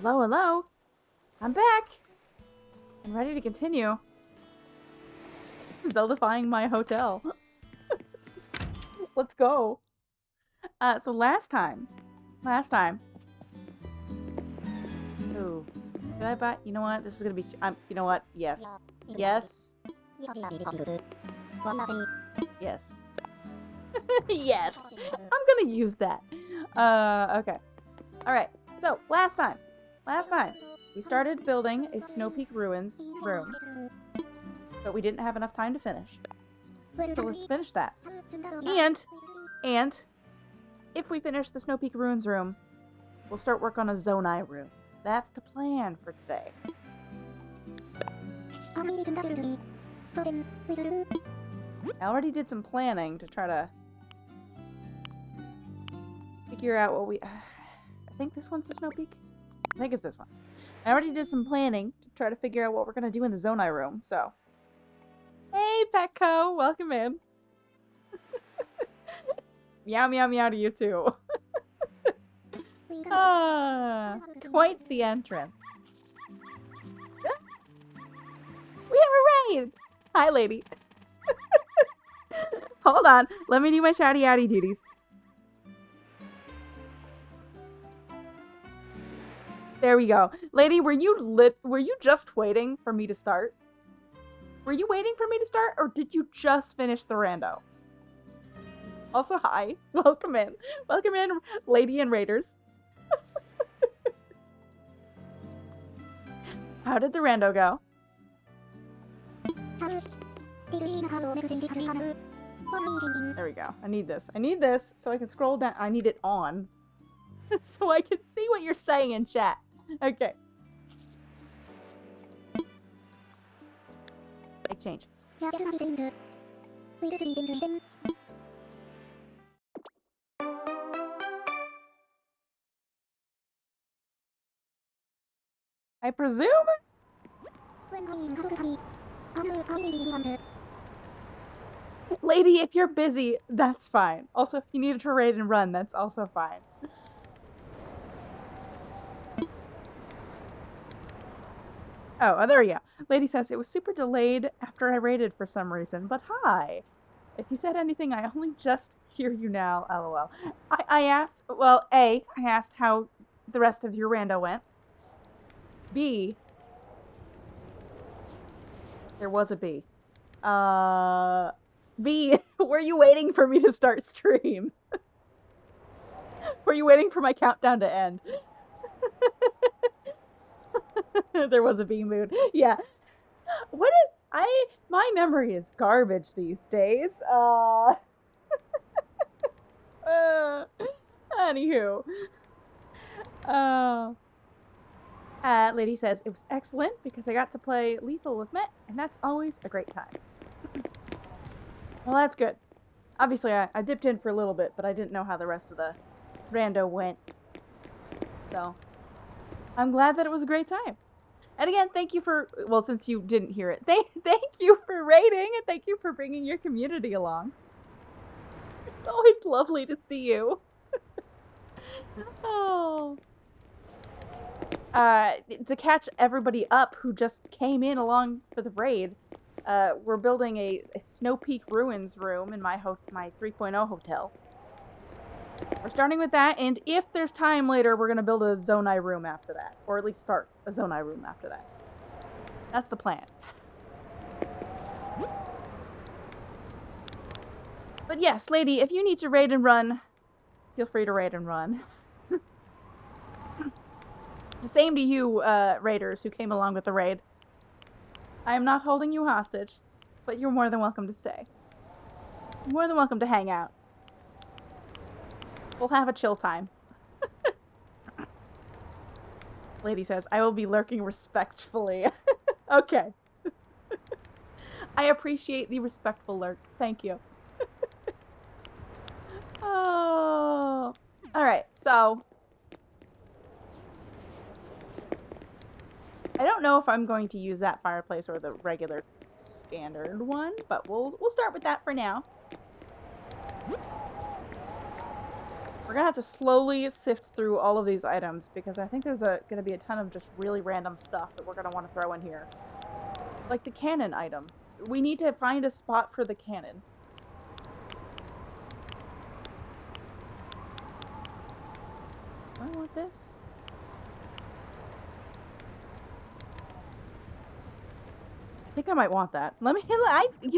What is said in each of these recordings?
Hello, hello. I'm back. I'm ready to continue. Zelda-fying my hotel. Let's go. So last time. Ooh. Did I buy? You know what? This is gonna be. You know what? Yes. Yes. Yes. Yes. I'm gonna use that. Okay. All right. So last time, we started building a Snowpeak Ruins room, but we didn't have enough time to finish. So let's finish that. And if we finish the Snowpeak Ruins room, we'll start work on a Zonai room. That's the plan for today. I already did some planning to try to figure out what we... I think this one's the Snowpeak? I think it's this one. I already did some planning to try to figure out what we're going to do in the Zonai room, so... Hey, Petco! Welcome in. Meow, meow, meow to you too. Quite the entrance. We have a raid! Hi, lady. Hold on. Let me do my shouty outy duties. There we go. Lady, were you just waiting for me to start? Were you waiting for me to start, or did you just finish the rando? Also, hi. Welcome in. Welcome in, lady and raiders. How did the rando go? There we go. I need this. I need this so I can scroll down. I need it on. So I can see what you're saying in chat. Okay. Make changes. I presume? Lady, if you're busy, that's fine. Also, if you needed to raid and run, that's also fine. Oh, there we go. Lady says, it was super delayed after I raided for some reason, but hi. If you said anything, I only just hear you now, lol. I asked, well, A, I asked how the rest of your rando went. B, there was a B. B, were you waiting for me to start stream? Were you waiting for my countdown to end? There was a B mood. Yeah. What is... my memory is garbage these days. Anywho. Lady says, it was excellent because I got to play Lethal with Met, and that's always a great time. Well, that's good. Obviously, I dipped in for a little bit, but I didn't know how the rest of the rando went. So, I'm glad that it was a great time. And again, thank you for, well, since you didn't hear it, thank you for raiding, and thank you for bringing your community along. It's always lovely to see you. Oh. To catch everybody up who just came in along for the raid, we're building a Snowpeak Ruins room in my 3.0 hotel. We're starting with that, and if there's time later, we're going to build a Zonai room after that. Or at least start a Zonai room after that. That's the plan. But yes, lady, if you need to raid and run, feel free to raid and run. Same to you, raiders who came along with the raid. I am not holding you hostage, but you're more than welcome to stay. You're more than welcome to hang out. We'll have a chill time. Lady says, I will be lurking respectfully. Okay. I appreciate the respectful lurk. Thank you. Oh. Alright, so... I don't know if I'm going to use that fireplace or the regular standard one, but we'll start with that for now. We're gonna have to slowly sift through all of these items because I think there's gonna be a ton of just really random stuff that we're gonna want to throw in here. Like the cannon item. We need to find a spot for the cannon. Do I want this? I think I might want that. You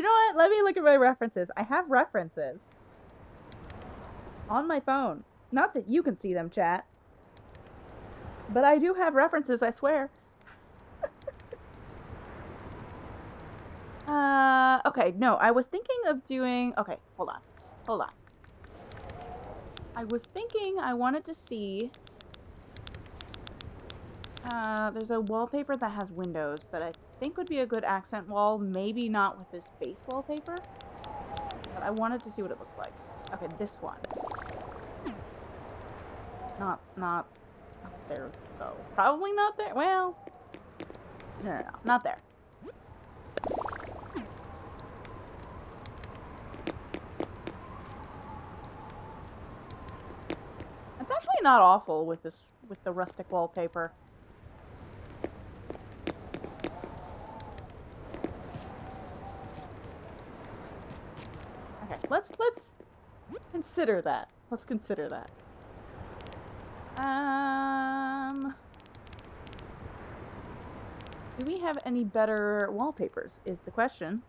know what? Let me look at my references. I have references on my phone. Not that you can see them, chat. But I do have references, I swear. Okay, no, I was thinking of doing... Okay, hold on. Hold on. I was thinking I wanted to see... there's a wallpaper that has windows that I think would be a good accent wall. Maybe not with this base wallpaper. But I wanted to see what it looks like. Okay, this one. Not there, though. Probably not there. Well, no, not there. It's actually not awful with the rustic wallpaper. Okay, let's consider that. Let's consider that. Do we have any better wallpapers is the question.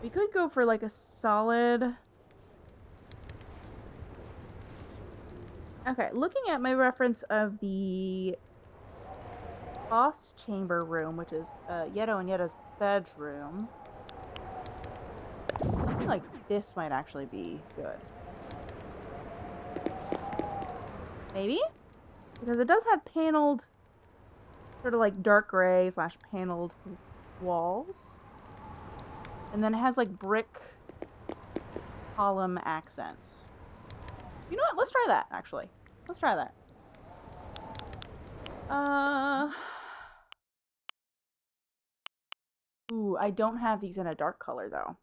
We could go for like a solid... Okay, looking at my reference of the boss chamber room, which is Yeto and Yeto's bedroom, something like this might actually be good. Maybe? Because it does have paneled, sort of like dark gray / paneled walls. And then it has like brick column accents. You know what? Let's try that, actually. Let's try that. Ooh, I don't have these in a dark color, though.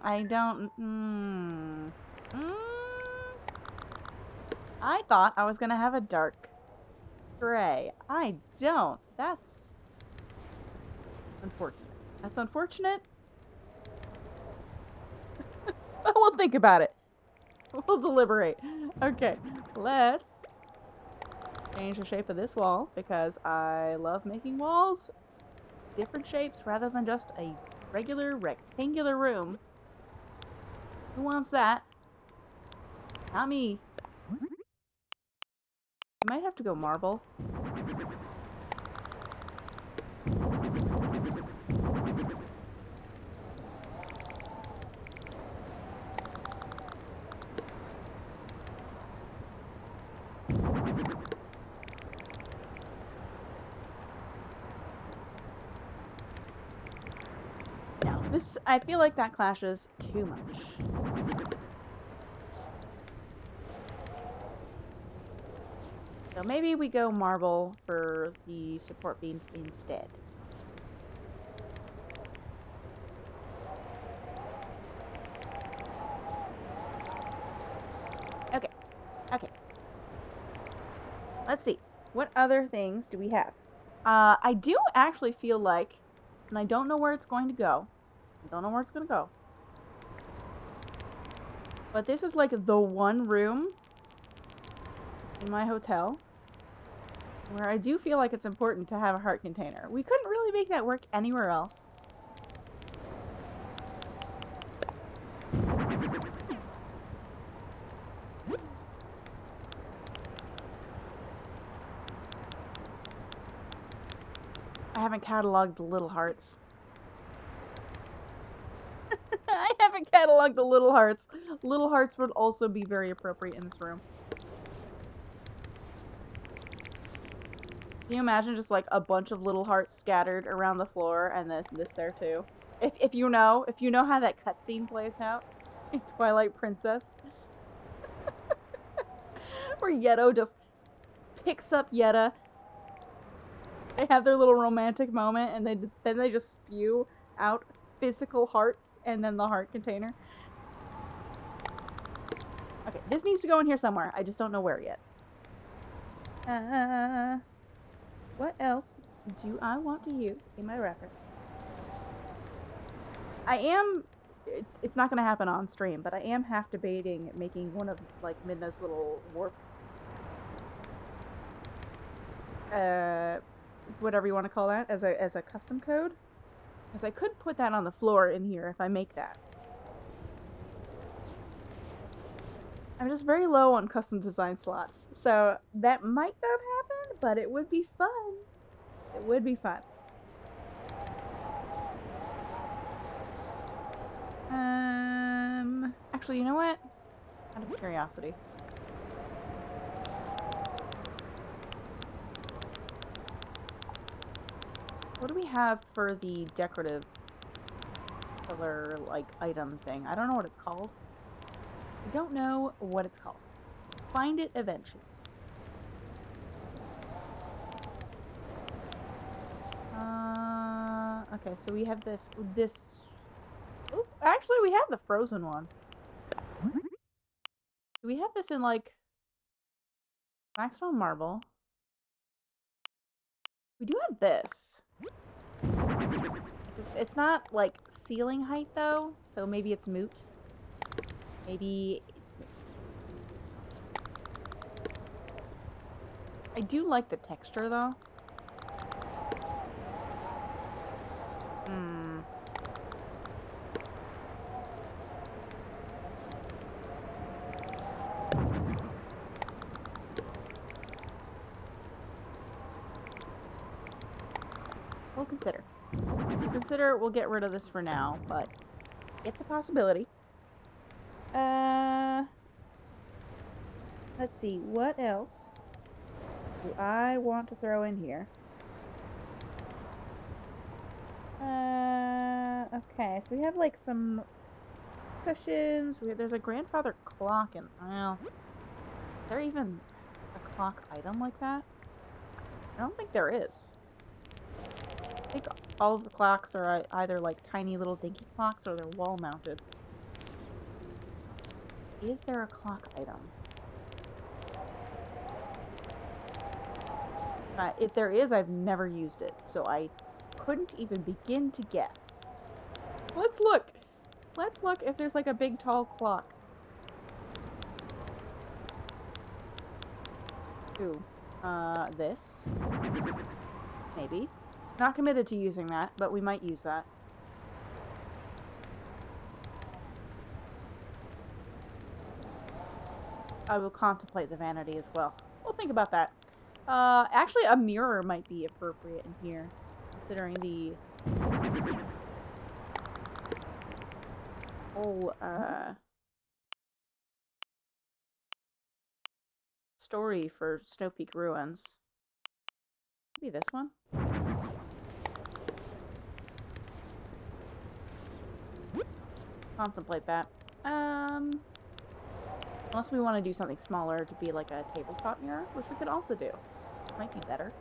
I don't... I thought I was gonna have a dark gray. I don't. That's unfortunate. That's unfortunate. But we'll think about it. We'll deliberate. Okay, let's change the shape of this wall because I love making walls different shapes rather than just a regular rectangular room. Who wants that? Not me. You might have to go marble. No, I feel like that clashes too much. So maybe we go marble for the support beams instead. Okay. Okay. Let's see. What other things do we have? I do actually feel like, and I don't know where it's going to go. But this is like the one room in my hotel where I do feel like it's important to have a heart container. We couldn't really make that work anywhere else. I haven't cataloged the little hearts. I haven't cataloged the little hearts. Little hearts would also be very appropriate in this room. Can you imagine just like a bunch of little hearts scattered around the floor and this there too? If you know how that cutscene plays out in Twilight Princess. Where Yeto just picks up Yetta They have their little romantic moment, and then they just spew out physical hearts and then the heart container. Okay, this needs to go in here somewhere. I just don't know where yet. What else do I want to use in my reference? I am... It's not going to happen on stream, but I am half debating making one of, like, Midna's little warp... whatever you want to call that, as a custom code. Because I could put that on the floor in here if I make that. I'm just very low on custom design slots, so that might not happen, but it would be fun. It would be fun. Actually, you know what? Out of curiosity. What do we have for the decorative color, like, item thing? I don't know what it's called. I don't know what it's called. Find it eventually. Okay, so we have this... Ooh, actually, we have the frozen one. Do we have this in, like... Blackstone marble? We do have this. It's not, like, ceiling height, though, so maybe it's moot. Maybe it's moot. I do like the texture, though. We'll consider. We'll get rid of this for now, but it's a possibility. Let's see, what else do I want to throw in here? Okay, so we have like some cushions. There's a grandfather clock, and well, is there even a clock item like that? I don't think there is. I think all of the clocks are either like tiny little dinky clocks or they're wall mounted. Is there a clock item? If there is, I've never used it, so I couldn't even begin to guess. Let's look. Let's look if there's like a big tall clock. Ooh. This. Maybe. Not committed to using that, but we might use that. I will contemplate the vanity as well. We'll think about that. Actually, a mirror might be appropriate in here, considering the whole, story for Snowpeak Ruins. Maybe this one? Contemplate that. Unless we want to do something smaller to be like a tabletop mirror, which we could also do. Might be better.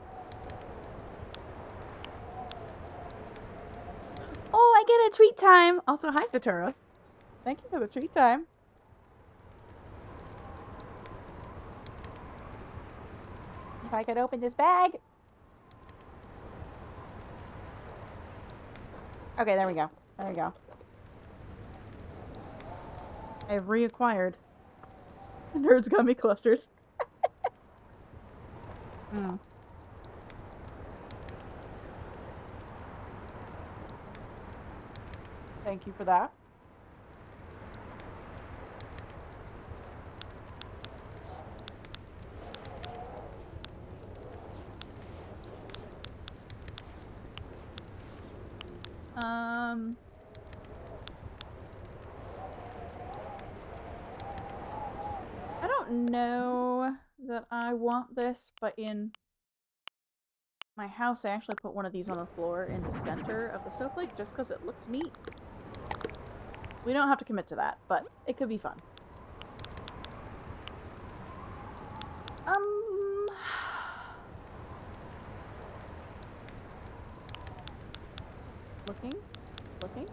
Oh, I get a treat time! Also, hi, Saturos. Thank you for the treat time. If I could open this bag. Okay, there we go. There we go. I've reacquired Nerds Gummy Clusters. Thank you for that. I don't know that I want this, but in my house I actually put one of these on the floor in the center of the snowflake just because it looked neat. We don't have to commit to that, but it could be fun. Looking. Looking.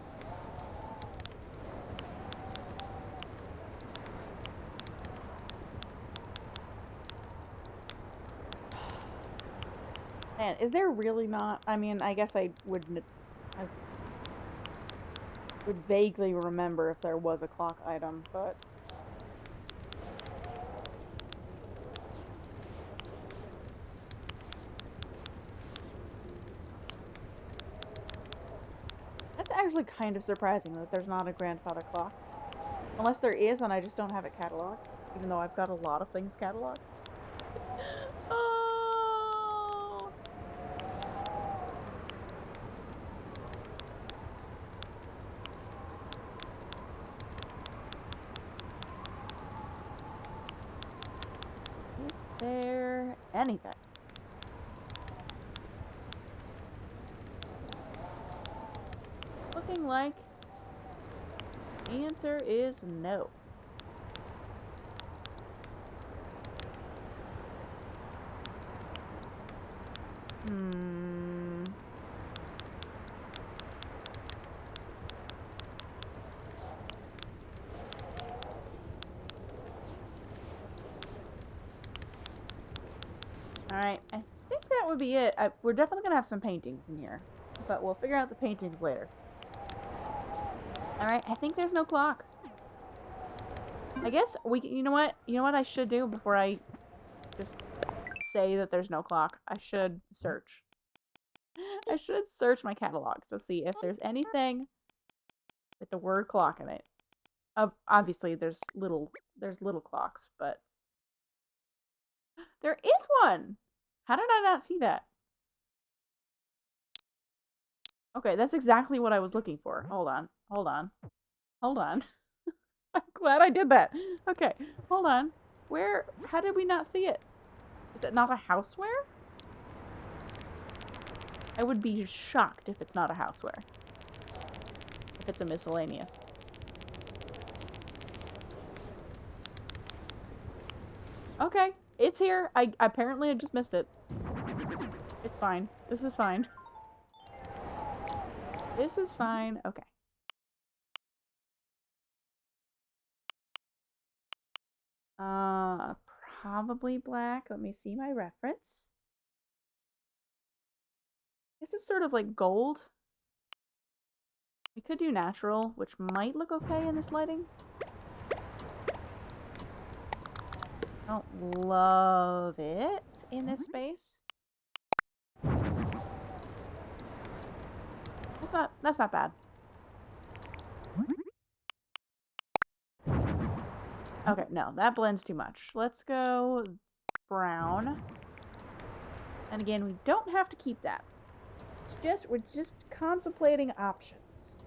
Man, is there really not? I mean, I guess I would vaguely remember if there was a clock item, but... That's actually kind of surprising that there's not a grandfather clock. Unless there is, and I just don't have it cataloged. Even though I've got a lot of things cataloged. Oh! Is there anything? Looking like the answer is no. Alright, I think that would be it. We're definitely gonna have some paintings in here, but we'll figure out the paintings later. Alright, I think there's no clock. I guess you know what? You know what I should do before I just say that there's no clock? I should search. I should search my catalog to see if there's anything with the word clock in it. Obviously, there's little clocks, but there is one! How did I not see that? Okay, that's exactly what I was looking for. Hold on. Hold on. Hold on. I'm glad I did that. Okay, hold on. How did we not see it? Is it not a houseware? I would be shocked if it's not a houseware. If it's a miscellaneous. Okay, it's here. Apparently I just missed it. It's fine. This is fine. This is fine. Okay. Probably black. Let me see my reference. This is sort of like gold. We could do natural, which might look okay in this lighting. I don't love it in this space. That's not bad. Okay, no, that blends too much. Let's go brown. And again, we don't have to keep that. We're just contemplating options.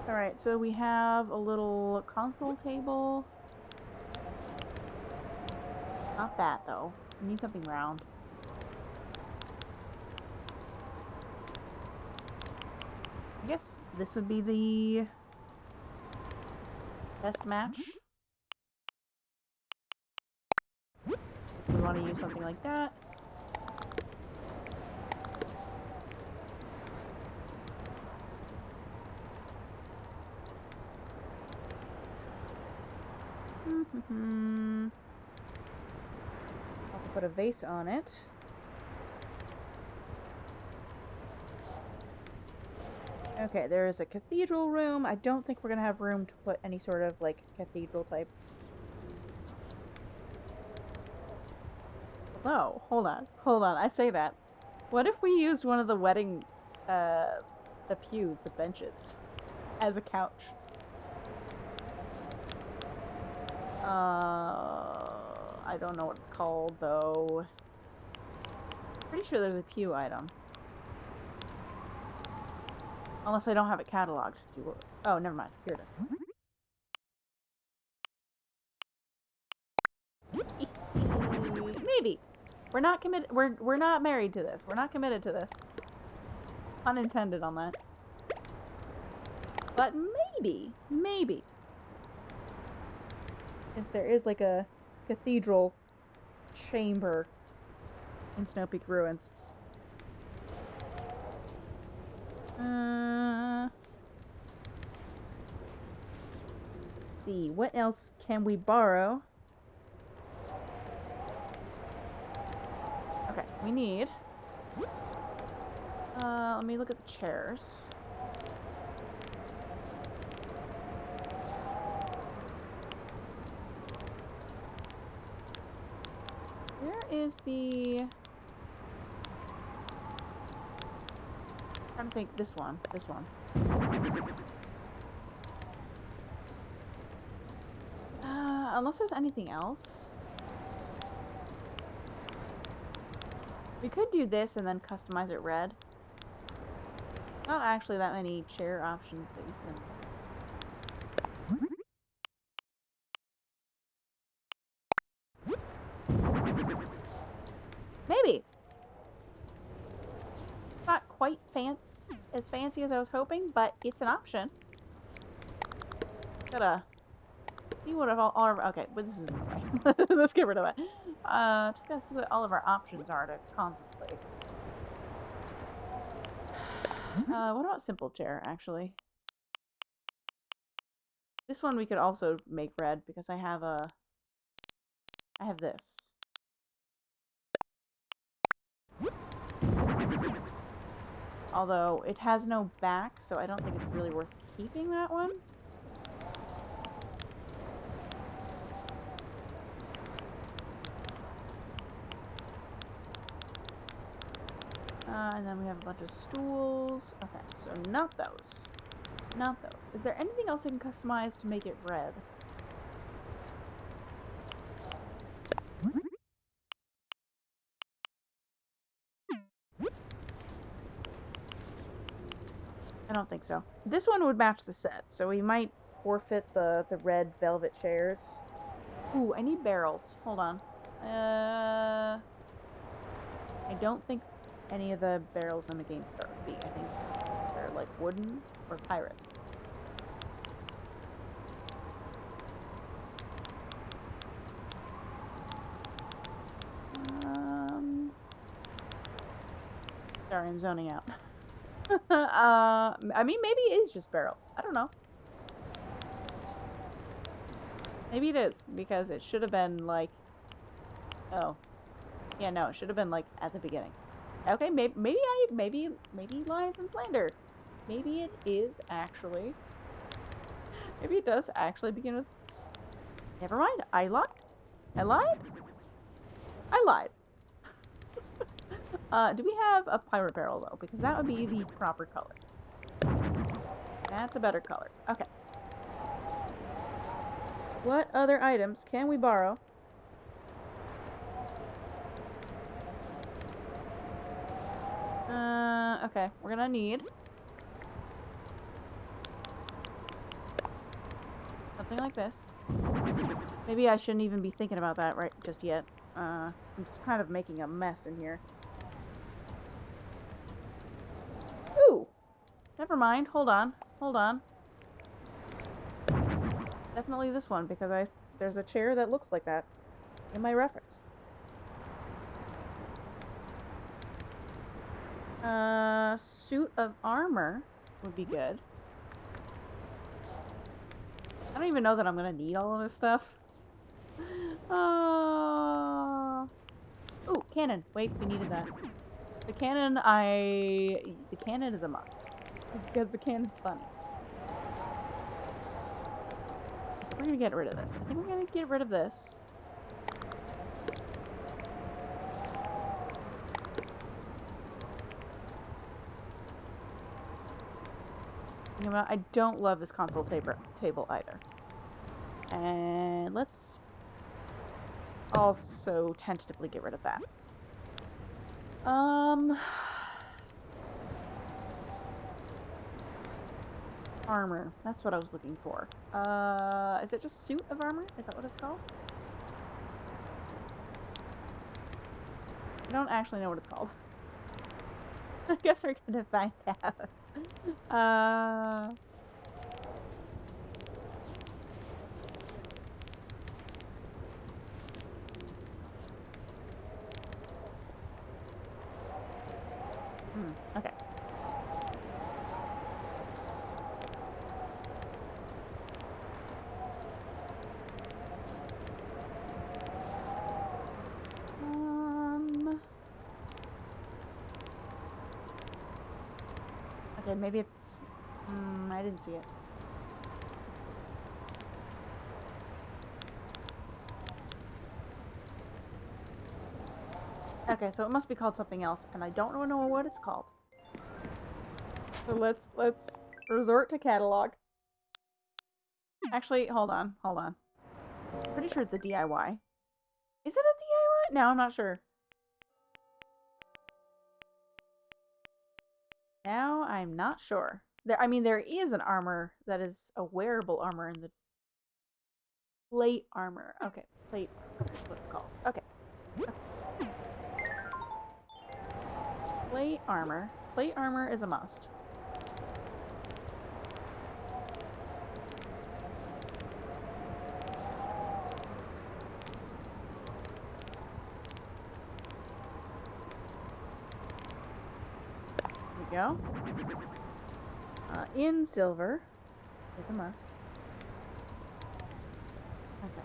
Alright, so we have a little console table. Not that, though. We need something round. I guess this would be the best match. If we want to use something like that. I'll have to put a vase on it. Okay, there is a cathedral room. I don't think we're gonna have room to put any sort of, like, cathedral type. Oh, hold on. Hold on, I say that. What if we used one of the wedding, the pews, the benches, as a couch? I don't know what it's called, though. Pretty sure there's a pew item. Unless I don't have it cataloged. Oh, never mind. Here it is. Maybe. We're not committed. We're not married to this. We're not committed to this. Unintended on that. But maybe. Since there is like a cathedral chamber in Snowpeak Ruins. Let's see, what else can we borrow? Okay, we need... let me look at the chairs. Where is the... I'm trying to think. This one. This one. Unless there's anything else. We could do this and then customize it red. Not actually that many chair options that you can... Maybe. Not quite as fancy as I was hoping, but it's an option. Gotta see what all our... Okay, but this isn't the way. Let's get rid of it. Just gotta see what all of our options are to contemplate. What about simple chair, actually? This one we could also make red because I have this. Although it has no back, so I don't think it's really worth keeping that one. And then we have a bunch of stools. Okay, so not those. Not those. Is there anything else I can customize to make it red? I don't think so. This one would match the set, so we might forfeit the red velvet chairs. Ooh, I need barrels. Hold on. I don't think any of the barrels in the game start with B. I think they're like wooden or pirate. Sorry, I'm zoning out. I mean, maybe it is just barrel. I don't know. Maybe it is, because it should have been like... Oh. Yeah, no, it should have been like at the beginning. Okay, maybe lies and slander. Maybe it is actually... Maybe it does actually begin with... Never mind, I lied. I lied? I lied. Do we have a pirate barrel, though? Because that would be the proper color. That's a better color. Okay. What other items can we borrow? Okay. We're gonna need... something like this. Maybe I shouldn't even be thinking about that right just yet. I'm just kind of making a mess in here. Ooh! Never mind. Hold on. Hold on. Definitely this one, because there's a chair that looks like that in my reference. Suit of armor would be good. I don't even know that I'm gonna need all of this stuff. Ooh, cannon. Wait, we needed that. The cannon is a must. Because the cannon's funny. We're gonna get rid of this. I think we're gonna get rid of this. You know what? I don't love this console table either. And let's also tentatively get rid of that. Armor. That's what I was looking for. Is it just suit of armor? Is that what it's called? I don't actually know what it's called. I guess we're gonna find out. Okay, maybe it's... I didn't see it. Okay, so it must be called something else, and I don't know what it's called. So let's resort to catalog. Actually, hold on. Pretty sure it's a DIY. Is it a DIY? No, I'm not sure. Now I'm not sure. There is an armor that is a wearable armor in the plate armor. Okay, plate armor is what it's called. Okay. Plate armor. Plate armor is a must. There we go. In silver is a must. Okay.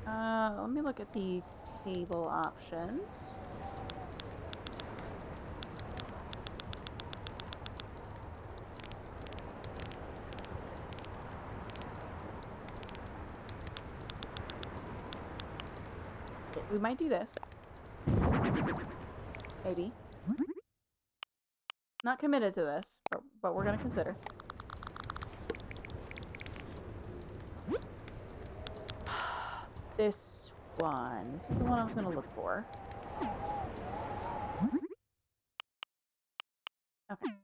Let me look at the table options. We might do this. Maybe. Not committed to this, but we're gonna consider. This one. This is the one I was gonna look for. Okay.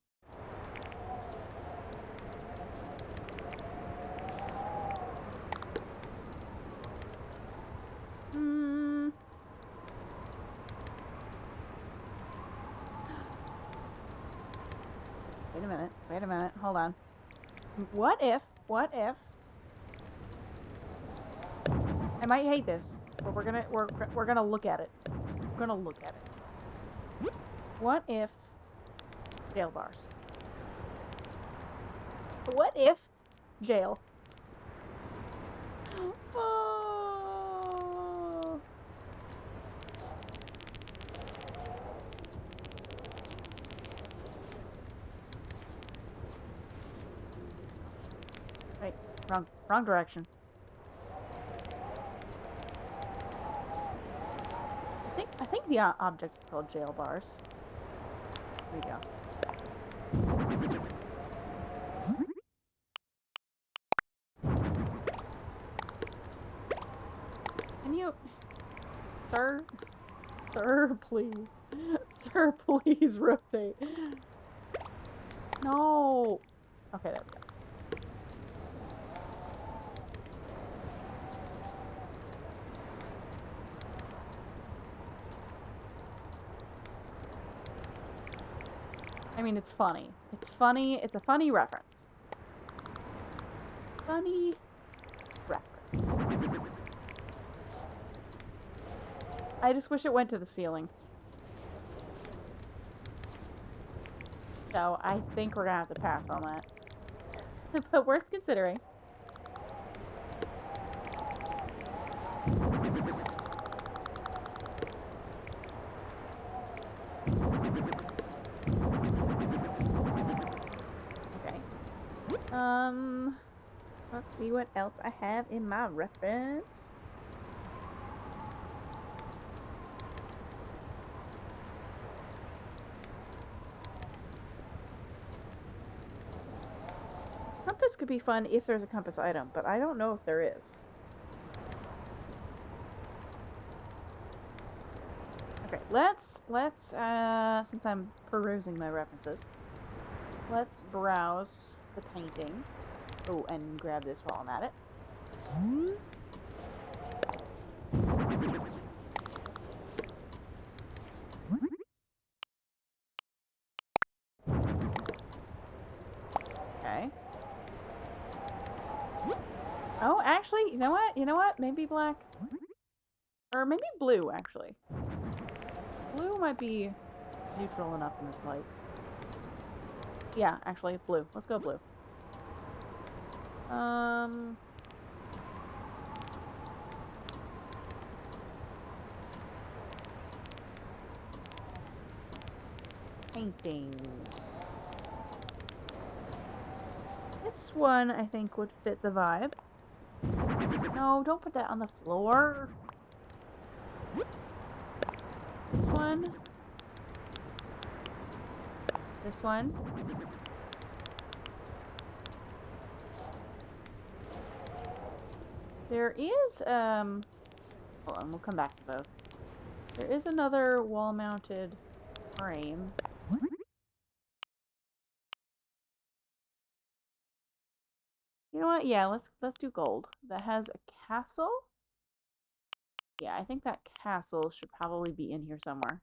Wait a minute, hold on. What if I might hate this, but we're gonna look at it. We're gonna look at it. What if jail bars? What if jail? Oh. Wait, wrong direction. I think the object is called jail bars. Here we go. Can you... Sir, please. Sir, please rotate. No. Okay, there we go. I mean, it's funny. It's funny. It's a funny reference. Funny reference. I just wish it went to the ceiling. So, I think we're gonna have to pass on that. But worth considering. Let's see what else I have in my reference. Compass could be fun if there's a compass item, but I don't know if there is. Okay, let's since I'm perusing my references, let's browse the paintings. Oh, and grab this while I'm at it. Okay. Oh, actually, you know what? You know what? Maybe black. Or maybe blue, actually. Blue might be neutral enough in this light. Yeah, actually, blue. Let's go blue. Paintings. This one, I think, would fit the vibe. No, don't put that on the floor. This one. This one. There is, hold on, we'll come back to those. There is another wall-mounted frame. You know what? Yeah, let's do gold. That has a castle. Yeah, I think that castle should probably be in here somewhere.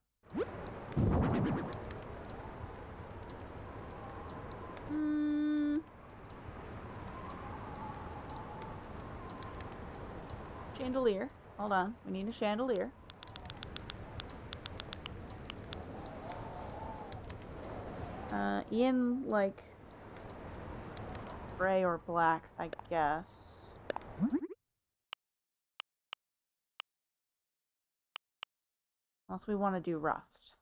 Chandelier. Hold on. We need a chandelier. In, like, gray or black, I guess. Unless we want to do rust.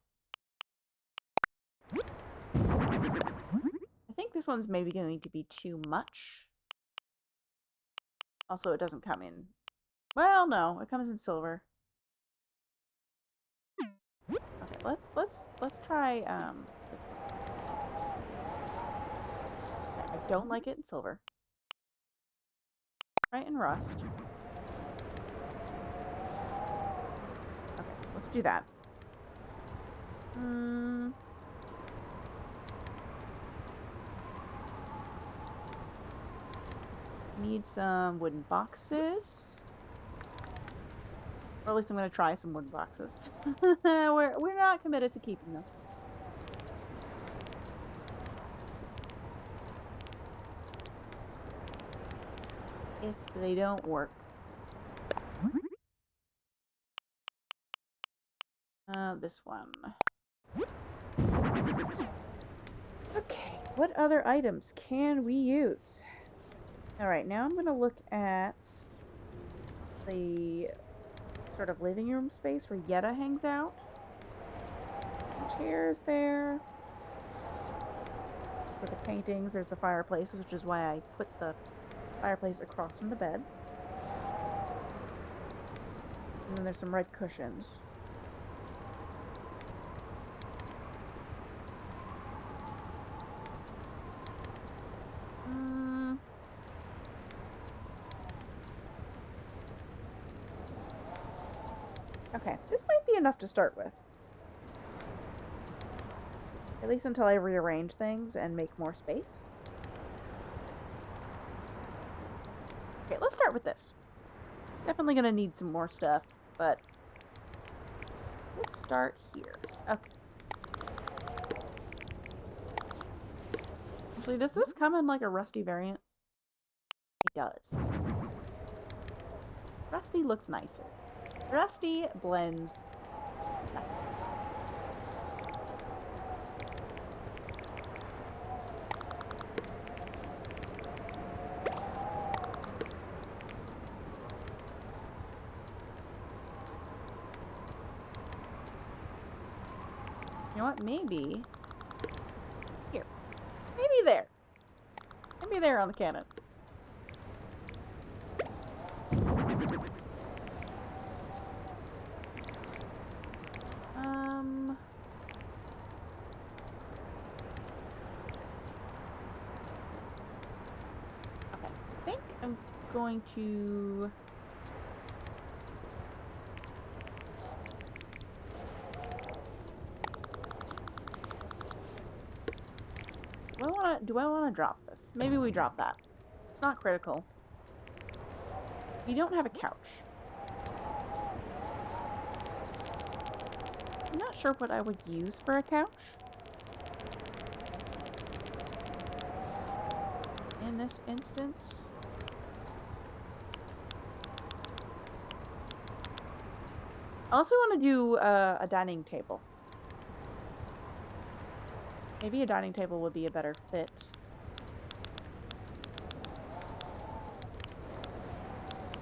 I think this one's maybe going to be too much. Also, it doesn't come in... Well, no. It comes in silver. Okay, let's try, this one. Okay, I don't like it in silver. Try it in rust. Okay, let's do that. Need some wooden boxes. Or at least I'm going to try some wooden boxes. We're not committed to keeping them. If they don't work. This one. Okay, what other items can we use? Alright, now I'm going to look at the sort of living room space where Yetta hangs out. Some chairs there. For the paintings, there's the fireplace, which is why I put the fireplace across from the bed. And then there's some red cushions. Okay, this might be enough to start with. At least until I rearrange things and make more space. Okay, let's start with this. Definitely gonna need some more stuff, but let's start here. Okay. Actually, does this come in like a rusty variant? It does. Rusty looks nicer. Rusty blends nicer. You know what? Maybe here. Maybe there. Maybe there on the cannon. Okay. I think I'm going to... Do I want to drop this? Maybe we drop that. It's not critical. We don't have a couch. I'm not sure what I would use for a couch. In this instance. I also want to do a dining table. Maybe a dining table would be a better fit.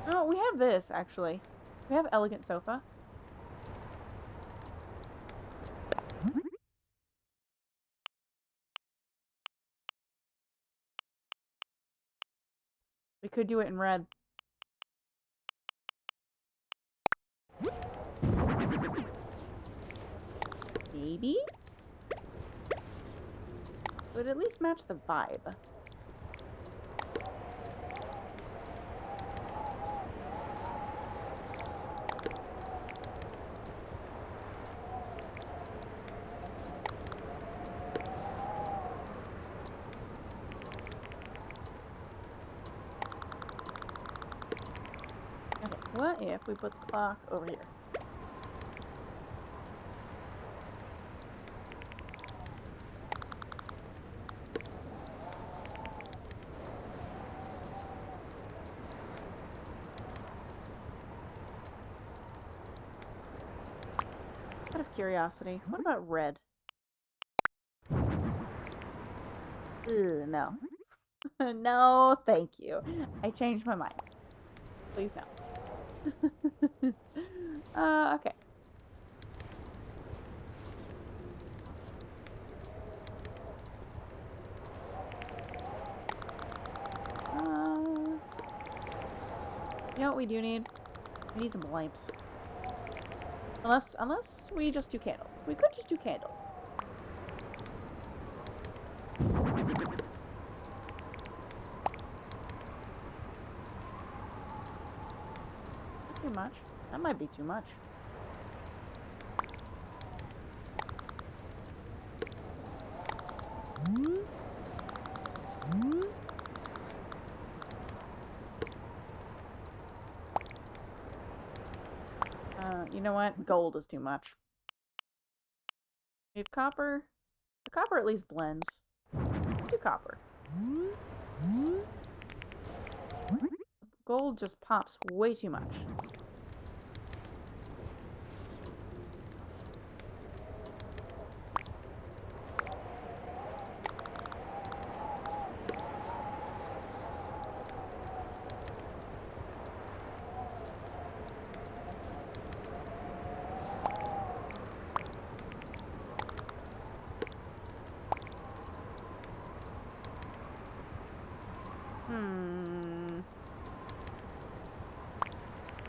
Oh, we have this, actually. We have elegant sofa. could do it in red. Maybe? Would at least match the vibe. Okay, what if we put the clock over here? Out of curiosity, what about red? Ugh, no. No, thank you. I changed my mind. Please no. Okay. You know what we do need? We need some lamps. Unless we just do candles. We could just do candles. Not too much. That might be too much. You know what? Gold is too much. We have copper. The copper at least blends. Let's do copper. Gold just pops way too much.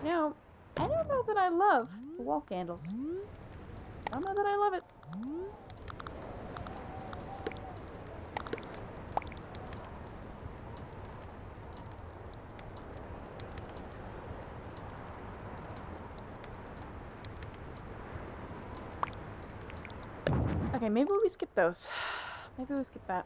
You know, I don't know that I love the wall candles. I don't know that I love it. Okay, maybe we skip those. Maybe we skip that.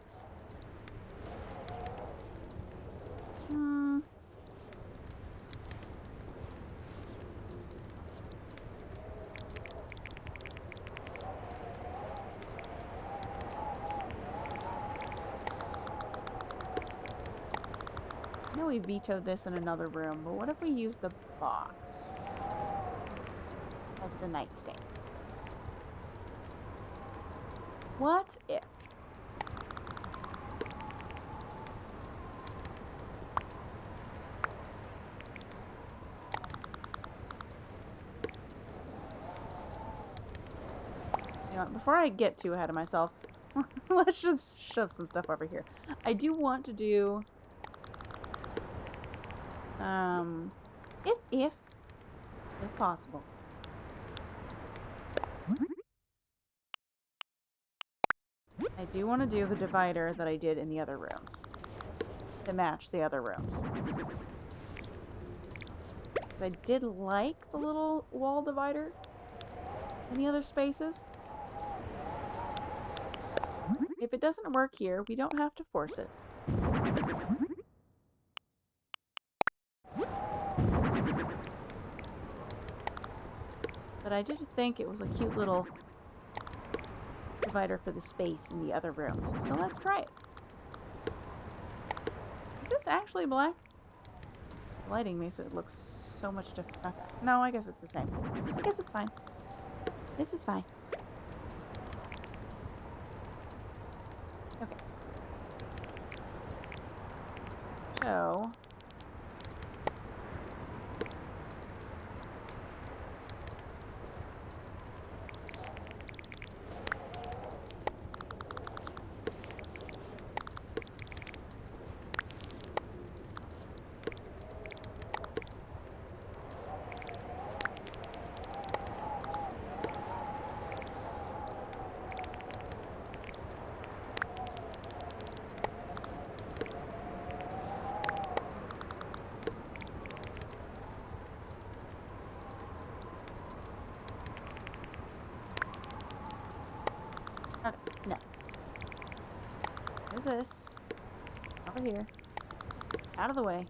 I know we vetoed this in another room, but what if we use the box as the nightstand? What if? You know, before I get too ahead of myself, let's just shove some stuff over here. I do want to do if possible. I do want to do the divider that I did in the other rooms to match the other rooms. I did like the little wall divider in the other spaces. If it doesn't work here, we don't have to force it. But I did think it was a cute little divider for the space in the other rooms. So let's try it. Is this actually black? The lighting makes it look so much different. Okay. No, I guess it's the same. I guess it's fine. This is fine. Okay. So... Okay, no. Do this. Over here. Out of the way.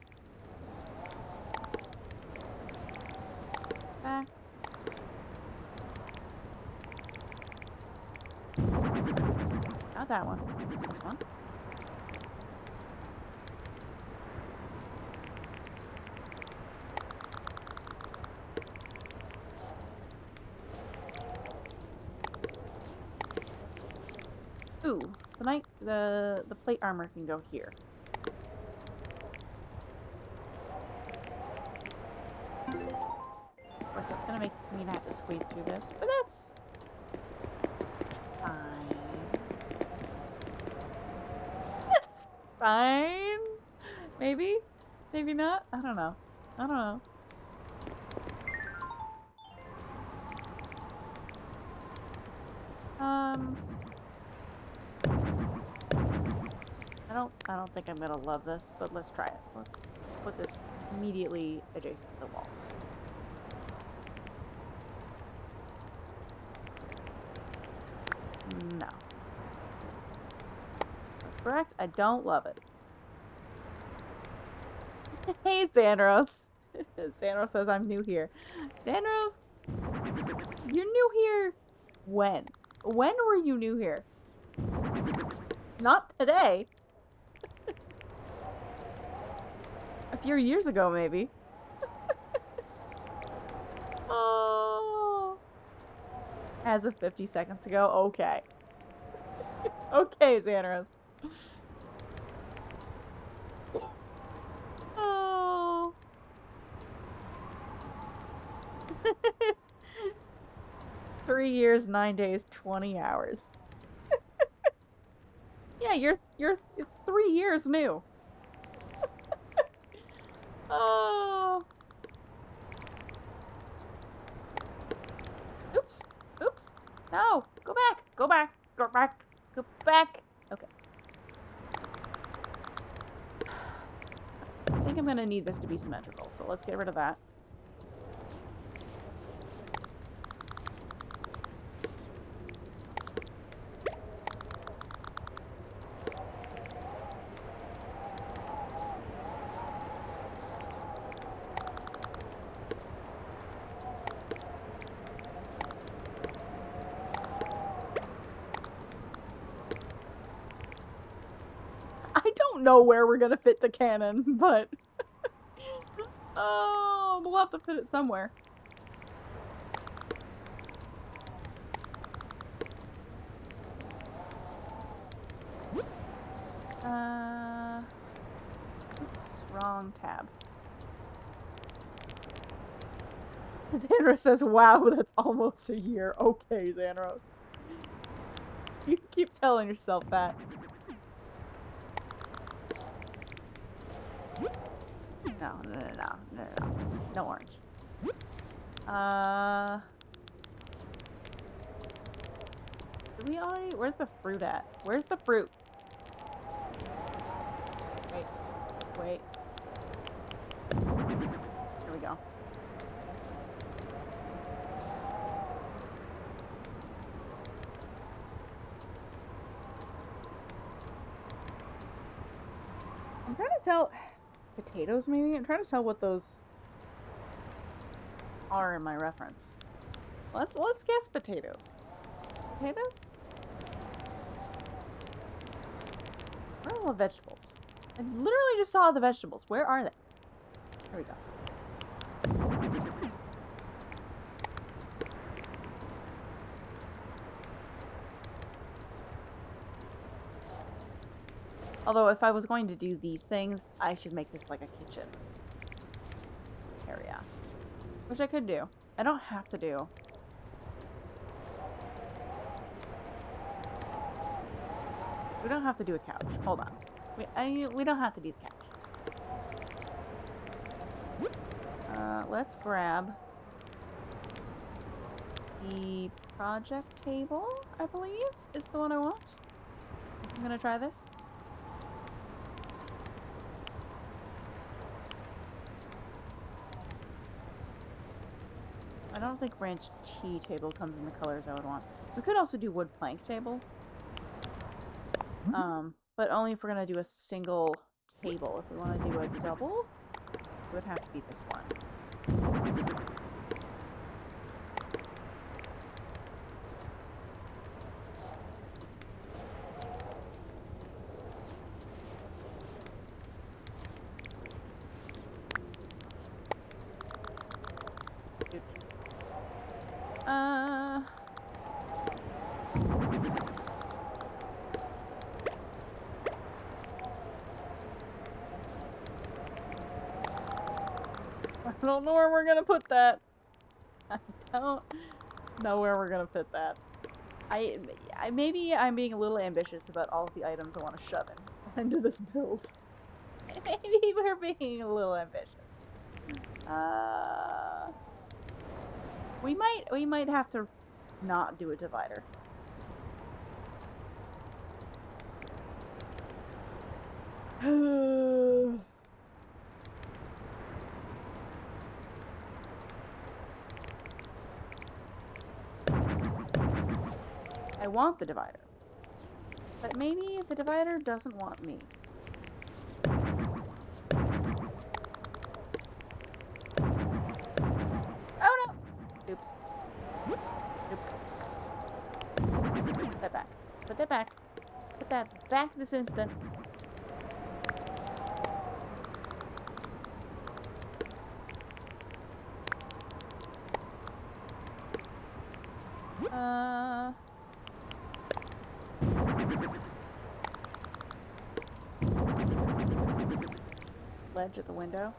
Back. Oops. Not that one. This one. Ooh, the plate armor can go here. Of course, that's gonna make me have to squeeze through this, but that's fine. That's fine. Maybe, maybe not. I don't know. I don't know. I don't think I'm gonna love this, but let's try it. Let's just put this immediately adjacent to the wall. No. That's correct. I don't love it. Hey, Xandros. Xandros says I'm new here. Xandros, you're new here. When? When were you new here? Not today. A few years ago, maybe. Oh. As of 50 seconds ago? Okay. Okay, Xandros. Oh. 3 years, 9 days, 20 hours. Yeah, you're 3 years new. Oh. Oops. Oops. No. Go back. Go back. Go back. Go back. Okay. I think I'm gonna need this to be symmetrical, so let's get rid of that. Know where we're gonna fit the cannon, but oh, we'll have to fit it somewhere. Oops, wrong tab. Xandros says, wow, that's almost a year. Okay, Xandros. You keep telling yourself that. No. No orange. Did we already? Where's the fruit at? Where's the fruit? Wait. Here we go. I'm trying to tell... Potatoes, maybe? I'm trying to tell what those are in my reference. Let's guess potatoes. Potatoes? Where are all the vegetables? I literally just saw the vegetables. Where are they? There we go. Although, if I was going to do these things, I should make this like a kitchen area. Which I could do. I don't have to do. We don't have to do a couch. Hold on. We don't have to do the couch. Let's grab the project table, I believe, is the one I want. I'm gonna try this. I don't think branch T table comes in the colors I would want. We could also do wood plank table. But only if we're gonna do a single table. If we want to do a double, it would have to be this one. I don't know where we're gonna put that. I don't know where we're gonna put that. Maybe I'm being a little ambitious about all of the items I want to shove into this build. Maybe we're being a little ambitious. We might have to not do a divider. I want the divider. But maybe the divider doesn't want me. Oh no! Oops. Oops. Put that back. Put that back. Put that back this instant. Ledge at the window.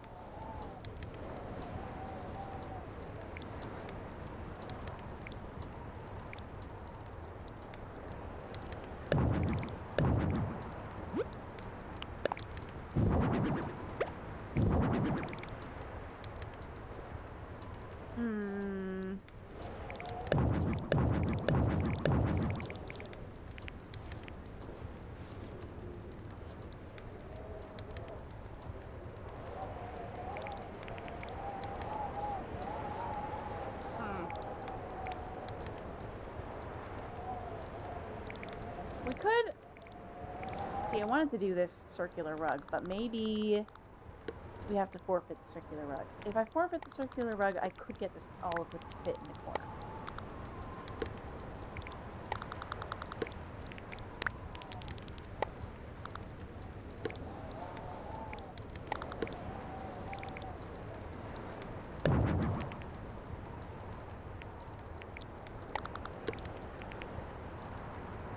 We could... See, I wanted to do this circular rug, but maybe we have to forfeit the circular rug. If I forfeit the circular rug, I could get this all of it to fit in the corner.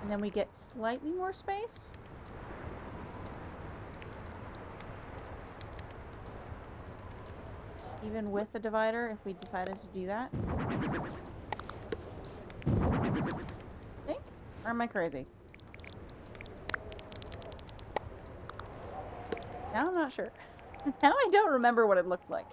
And then we get slightly more space. Even with the divider, if we decided to do that. Think? Or am I crazy? Now I'm not sure. Now I don't remember what it looked like.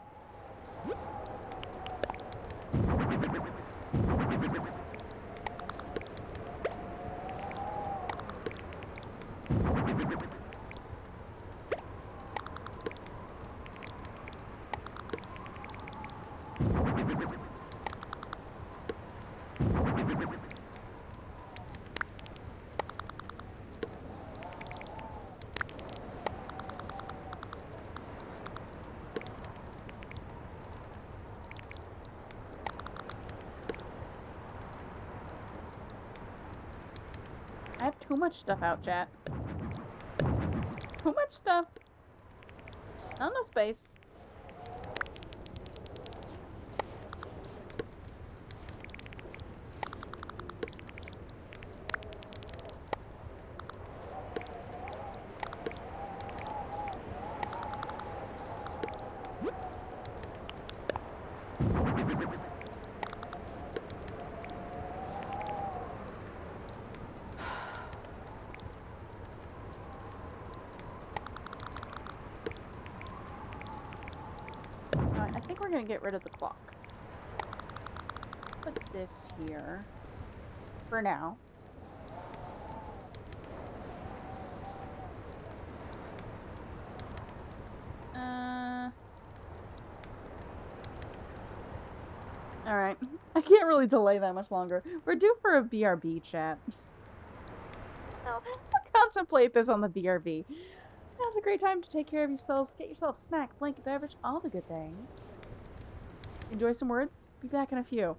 I have too much stuff out, chat. Too much stuff. Not enough space. I think we're gonna get rid of the clock. Put this here for now. Alright. I can't really delay that much longer. We're due for a BRB chat. No, come contemplate this on the BRB. Now's a great time to take care of yourselves. Get yourself a snack, blanket, beverage, all the good things. Enjoy some words. Be back in a few.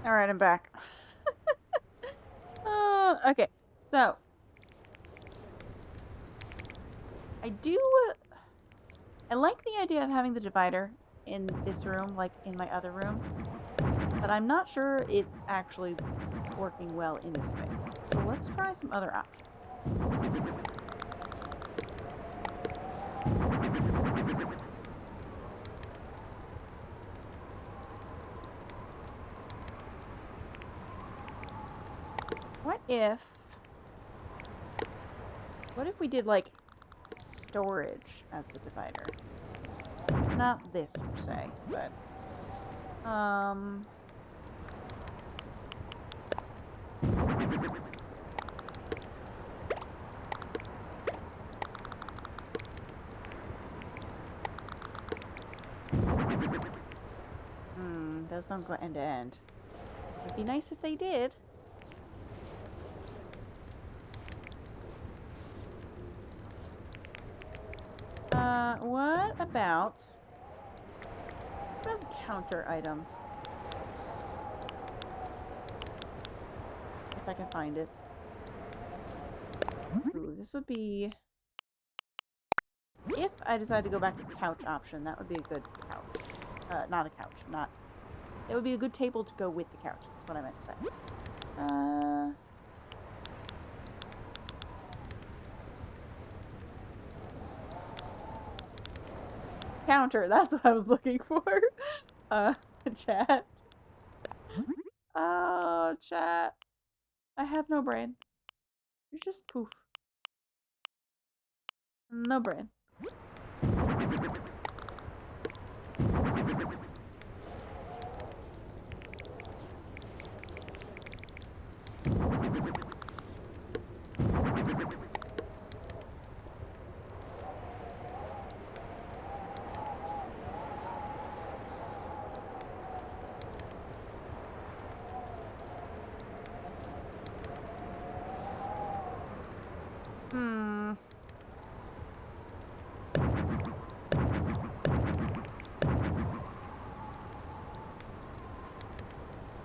Alright, I'm back. Okay, so I like the idea of having the divider in this room, like in my other rooms, but I'm not sure it's actually working well in this space. So let's try some other options. What if we did, like, storage as the divider? Not this, per se, but, those don't go end to end. It'd be nice if they did. What about a counter item? If I can find it. Ooh, this would be... If I decide to go back to couch option, that would be a good couch. Not a couch, not... It would be a good table to go with the couch, is what I meant to say. Counter, that's what I was looking for. Chat. Oh, chat. I have no brain. You're just poof. No brain.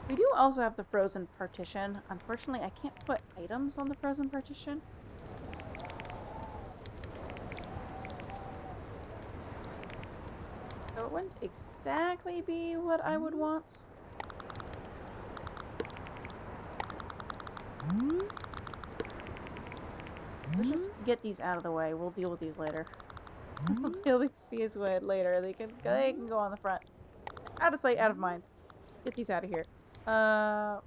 We do also have the frozen partition. Unfortunately, I can't put items on the frozen partition. So it wouldn't exactly be what I would want. Let's just get these out of the way. We'll deal with these later. We'll deal with these later. They can go on the front. Out of sight, out of mind. Get these out of here. No.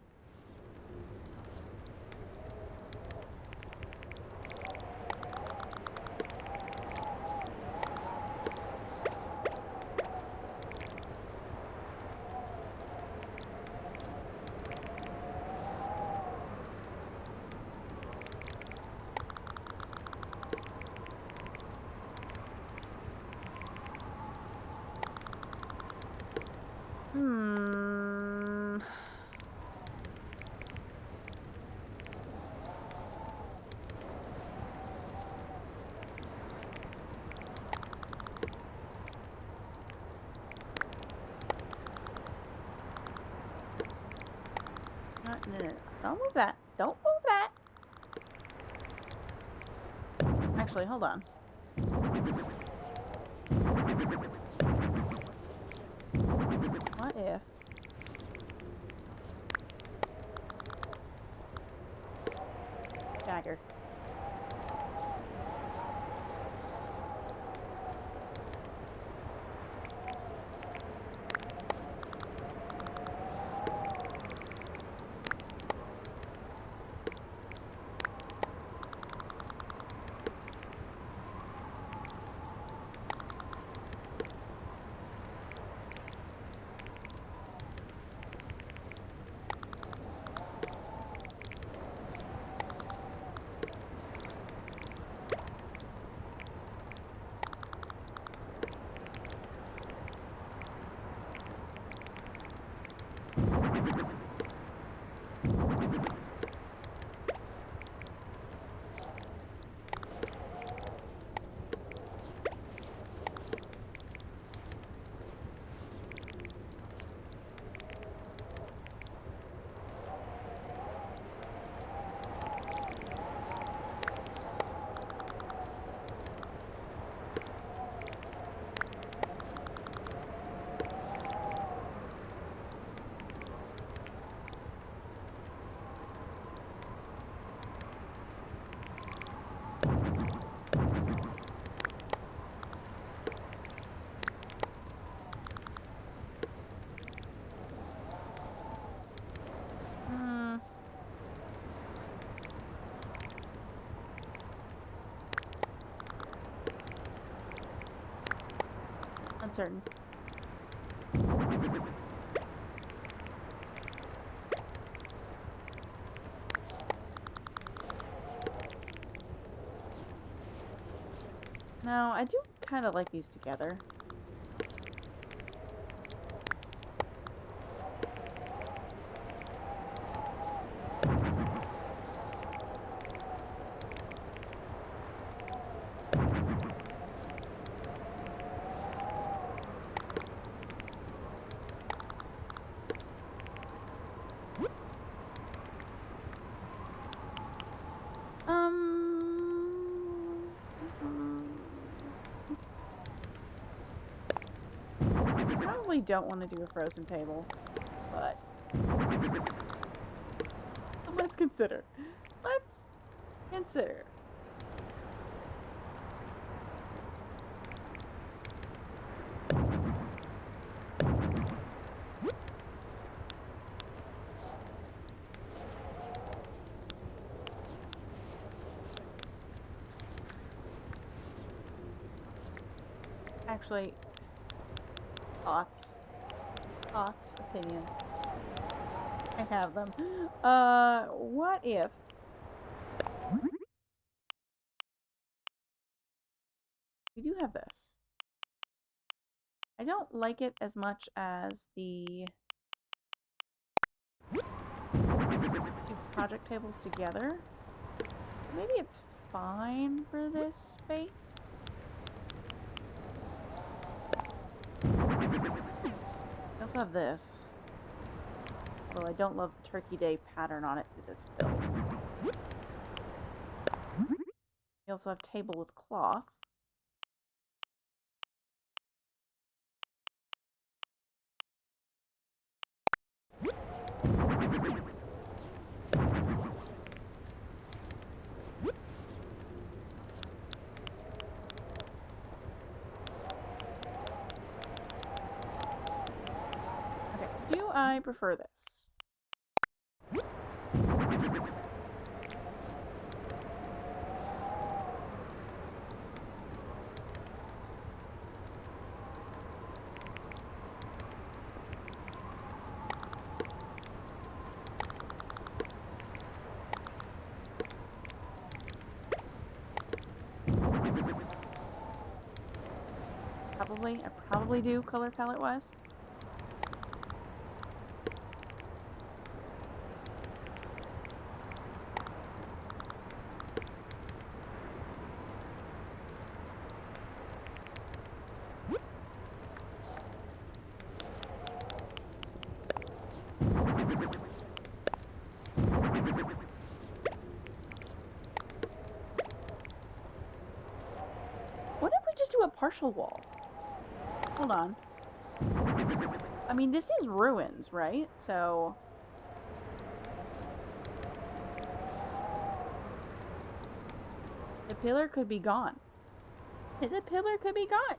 Don't move that. Don't move that. Actually, hold on. What if... Dagger. uncertain. No, I do kind of like these together. Probably don't want to do a frozen table, but let's consider. Let's consider. Actually, thoughts, opinions. I have them. What if we do have this? I don't like it as much as the two project tables together. Maybe it's fine for this space. I also have this. Although I don't love the Turkey Day pattern on it for this build. We also have table with cloth. Okay, do I prefer this? I probably do color palette wise. What if we just do a partial wall? Hold on. I mean, this is ruins, right? So the pillar could be gone. The pillar could be gone.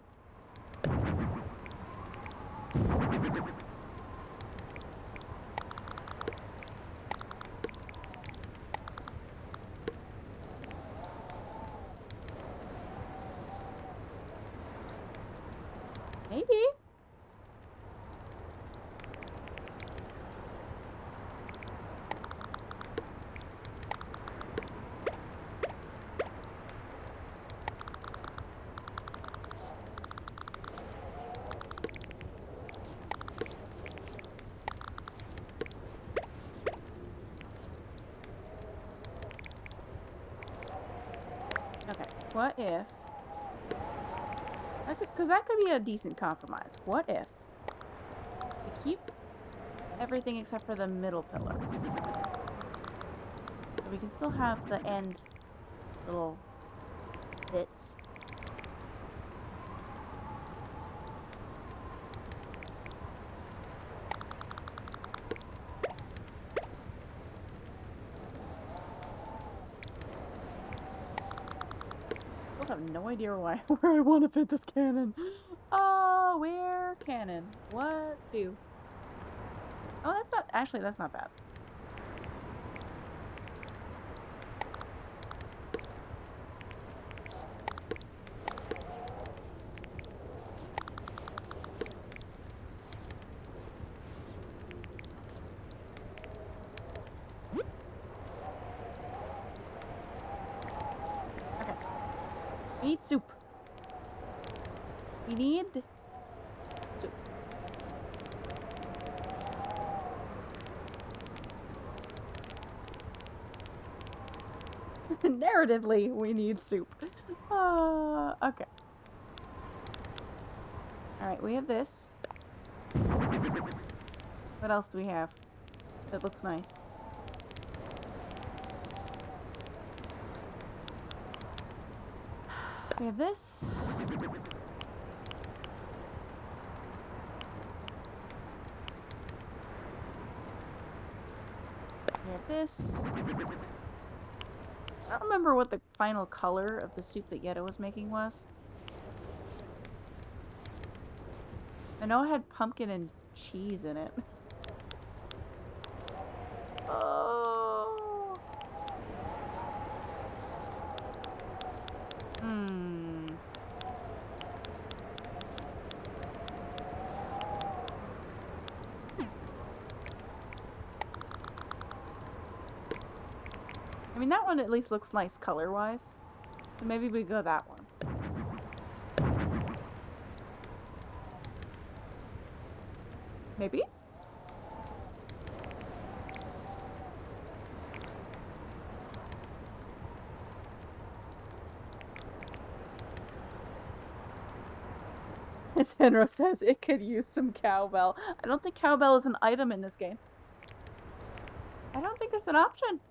Maybe. Okay, what if... Because that could be a decent compromise. What if we keep everything except for the middle pillar? So we can still have the end little bits. I have no idea where I want to fit this cannon. Oh, where cannon? What do? Oh, that's not... Actually, that's not bad. We need soup. We need soup. Narratively, we need soup. Okay. Alright, we have this. What else do we have that looks nice? We have this. We have this. I don't remember what the final color of the soup that Yetta was making was. I know it had pumpkin and cheese in it. Oh. I mean, that one at least looks nice color-wise. So maybe we go that one. Maybe? As Henro says, it could use some cowbell. I don't think cowbell is an item in this game. I don't think it's an option.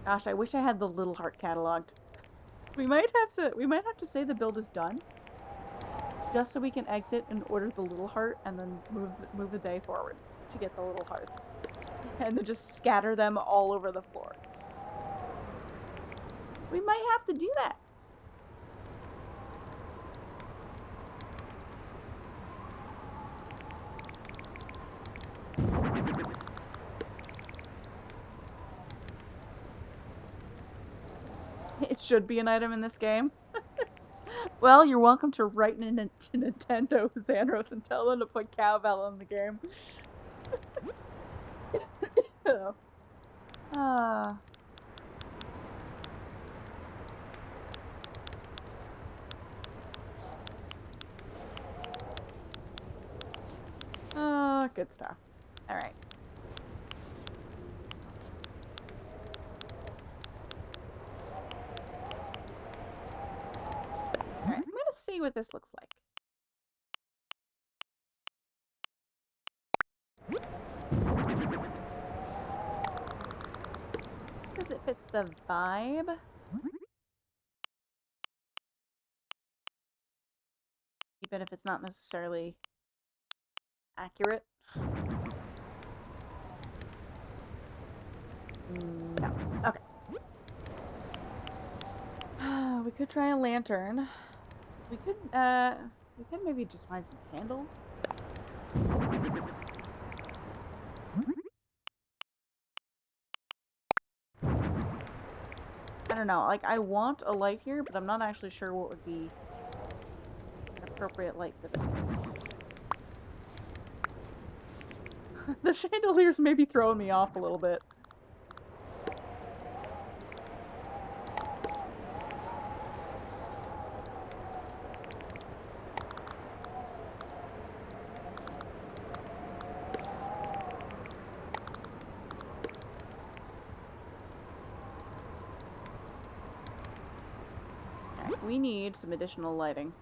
Gosh, I wish I had the little heart cataloged. We might have to say the build is done, just so we can exit and order the little heart, and then move the day forward to get the little hearts, and then just scatter them all over the floor. We might have to do that. It should be an item in this game. Well, you're welcome to write to Nintendo, Xandros, and tell them to put cowbell in the game. Good stuff. Alright. Alright, I'm gonna see what this looks like. It's because it fits the vibe. Even if it's not necessarily accurate. No. Okay. We could try a lantern. We could maybe just find some candles. I don't know. Like, I want a light here, but I'm not actually sure what would be an appropriate light for this place. The chandeliers may be throwing me off a little bit. We need some additional lighting.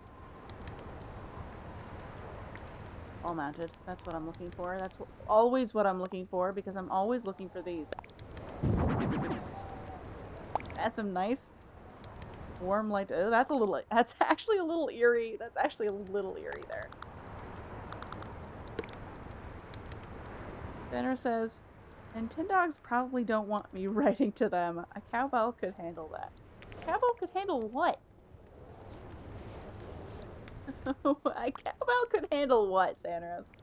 All mounted. That's what I'm looking for. That's always what I'm looking for, because I'm always looking for these. That's some nice warm light. Oh, that's actually a little eerie. That's actually a little eerie there. Benner says, Nintendogs probably don't want me writing to them. A cowbell could handle that. A cowbell could handle what? A cowbell could handle what, Xandros?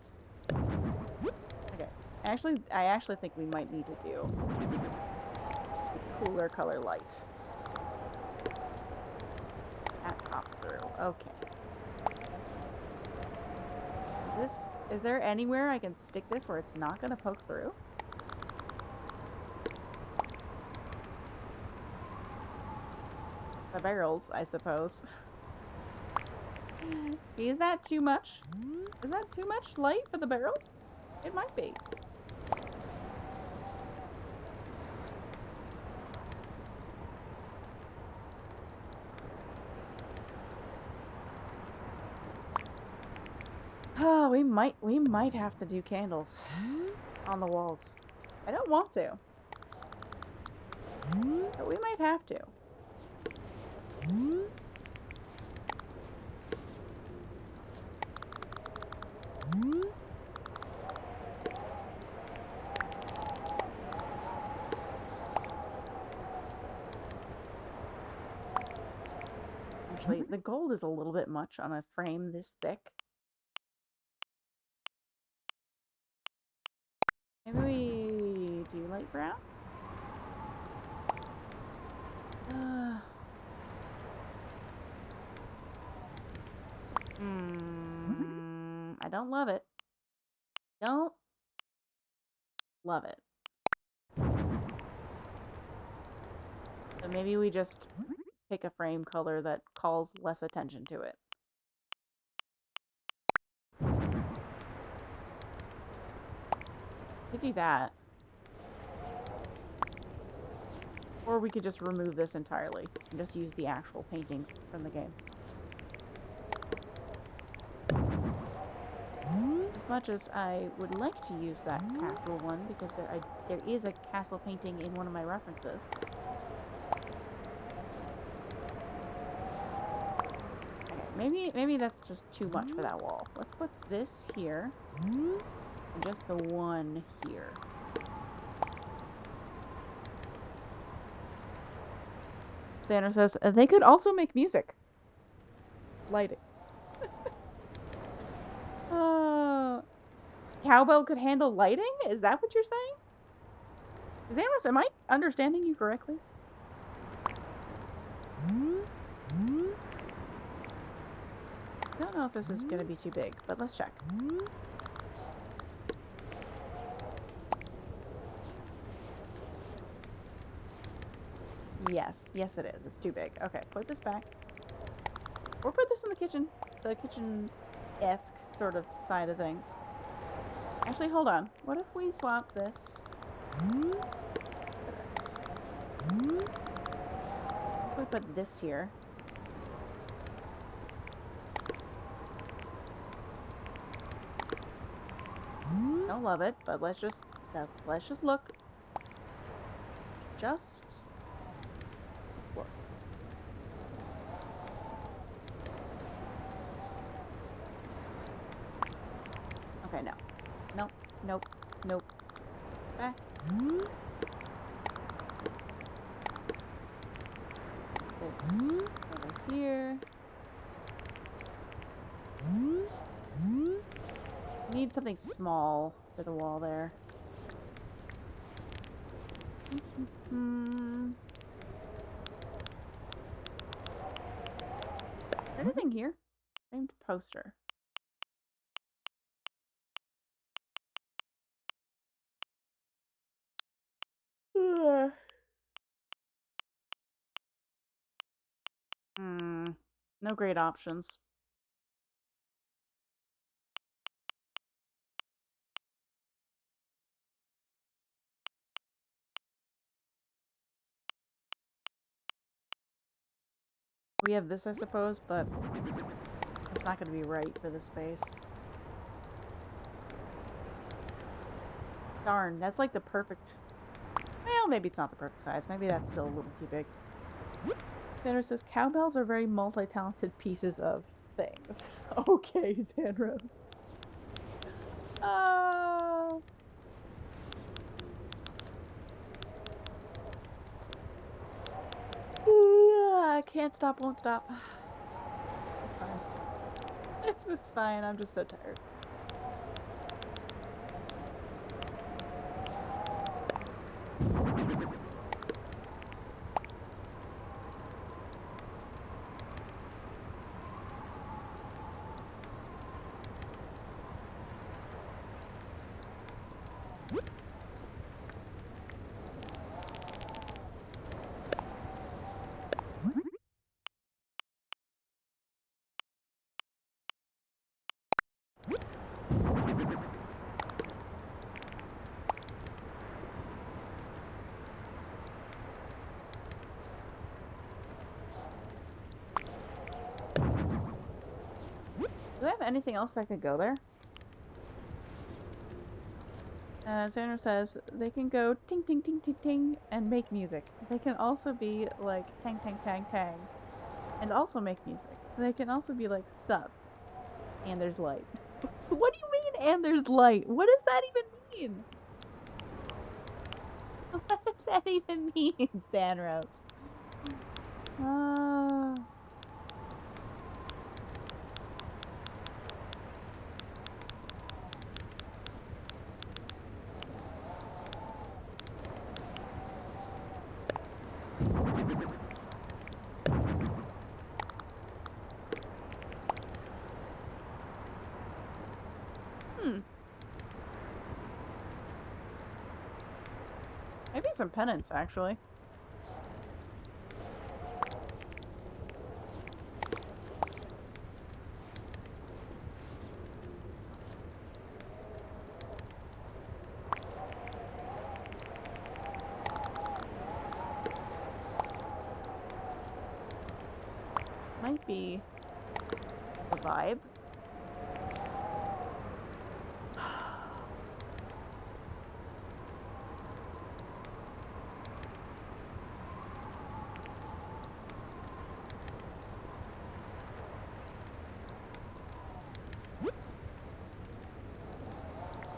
Okay. I actually think we might need to do a cooler color light. That pops through. Okay. Is there anywhere I can stick this where it's not gonna poke through? The barrels, I suppose. Is that too much? Is that too much light for the barrels? It might be. Oh, we might have to do candles on the walls. I don't want to, but we might have to. Actually, the gold is a little bit much on a frame this thick. Maybe we do light brown? I don't love it. Don't love it. So maybe we just pick a frame color that calls less attention to it. Could do that. Or we could just remove this entirely and just use the actual paintings from the game. As much as I would like to use that castle one, because there is a castle painting in one of my references. Okay, maybe that's just too much for that wall. Let's put this here, and just the one here. Sandra says, they could also make music. Lighting. Cowbell could handle lighting? Is that what you're saying? Xanos, am I understanding you correctly? Don't know if this is going to be too big, but let's check. Yes, yes it is. It's too big. Okay, put this back. Or put this in the kitchen. The kitchen-esque sort of side of things. Actually, hold on. What if we swap this for this? If we put this here. Don't love it, but let's just look. Just look. Okay, no. Nope, nope, nope. It's back. This over here. I need something small for the wall there. Anything here? Framed poster. No great options. We have this, I suppose, but it's not going to be right for the space. Darn, that's like the perfect... Well, maybe it's not the perfect size. Maybe that's still a little too big. Xandros says, cowbells are very multi-talented pieces of things. Okay, Xandros. I can't stop, won't stop. It's fine. This is fine, I'm just so tired. anything else that could go there? Xander says they can go ting ting ting ting ting and make music. They can also be like tang tang tang tang and also make music. They can also be like sup and there's light. What do you mean and there's light? What does that even mean? What does that even mean, Sanros? Maybe some penance, actually. Might be the vibe.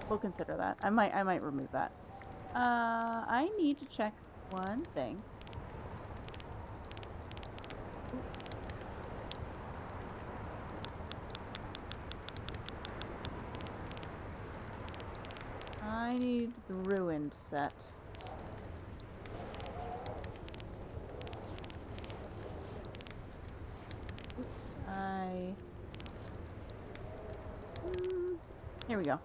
We'll consider that. I might remove that. I need to check one thing. I need the ruined set. Oops, here we go.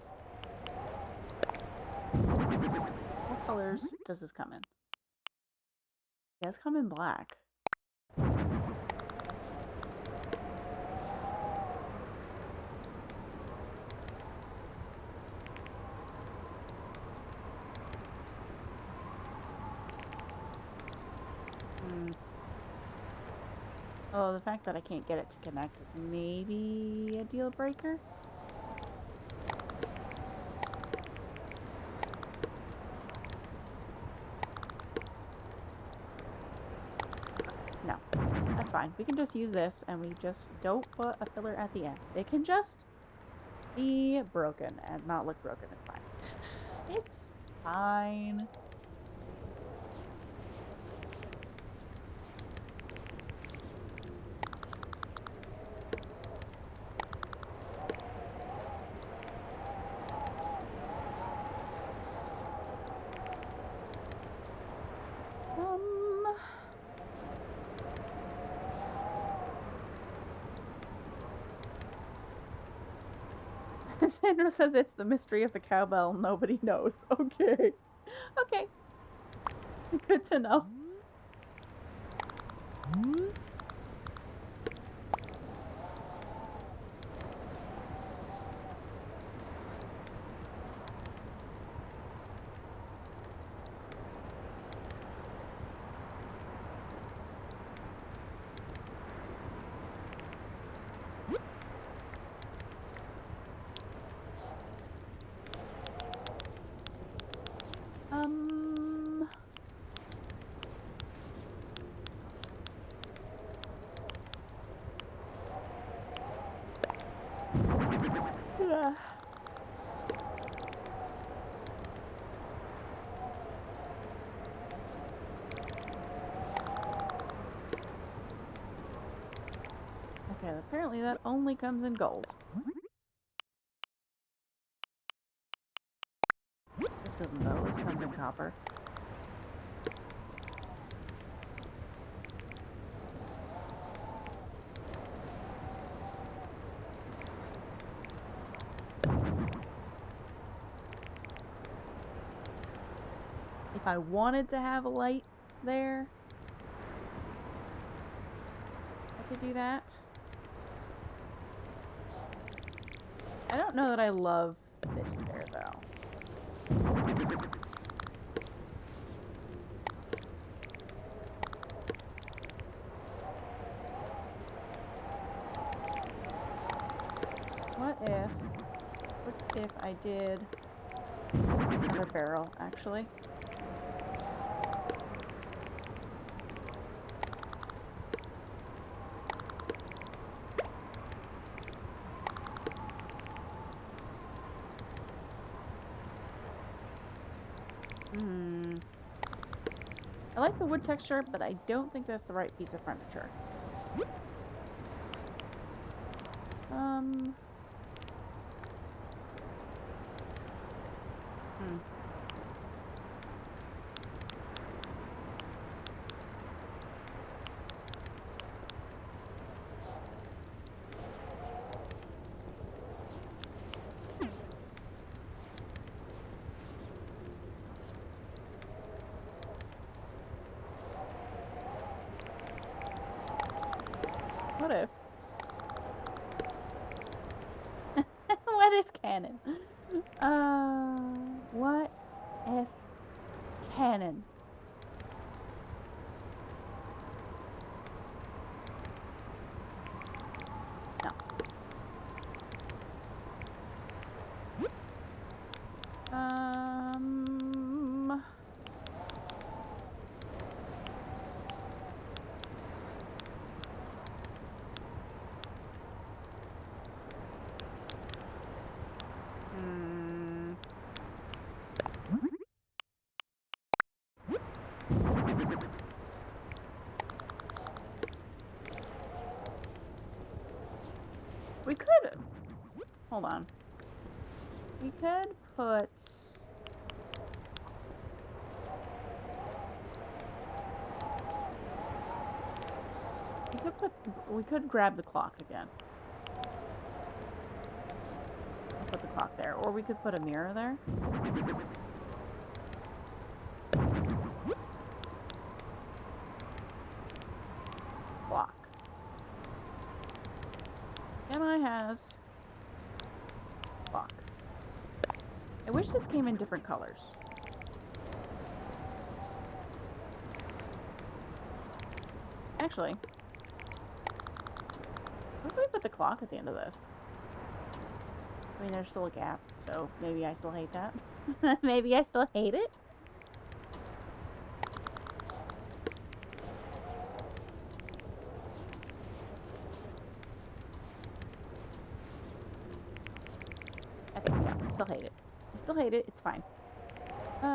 What colors does this come in? It does come in black. Oh, the fact that I can't get it to connect is maybe a deal breaker. No, that's fine. We can just use this and we just don't put a pillar at the end. It can just be broken and not look broken. It's fine. It's fine. Sandra says it's the mystery of the cowbell. Nobody knows. Okay. Okay. Good to know. Okay, apparently that only comes in gold. This doesn't though, this comes in copper. If I wanted to have a light there, I could do that. I don't know that I love this there, though. if I did another barrel, actually? I like the wood texture, but I don't think that's the right piece of furniture. What if? What if cannon? What if cannon? No. We could... Hold on. We could put... We could grab the clock again. Put the clock there. Or we could put a mirror there. Clock. Zonai has clock. I wish this came in different colors. Actually, what if we put the clock at the end of this? I mean, there's still a gap, so maybe I still hate that. Maybe I still hate it. Okay, yeah, I still hate it. I still hate it. It's fine. You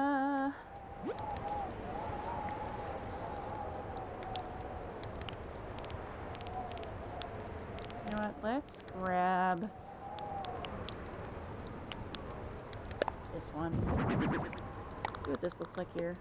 know what? Let's grab this one. See what this looks like here.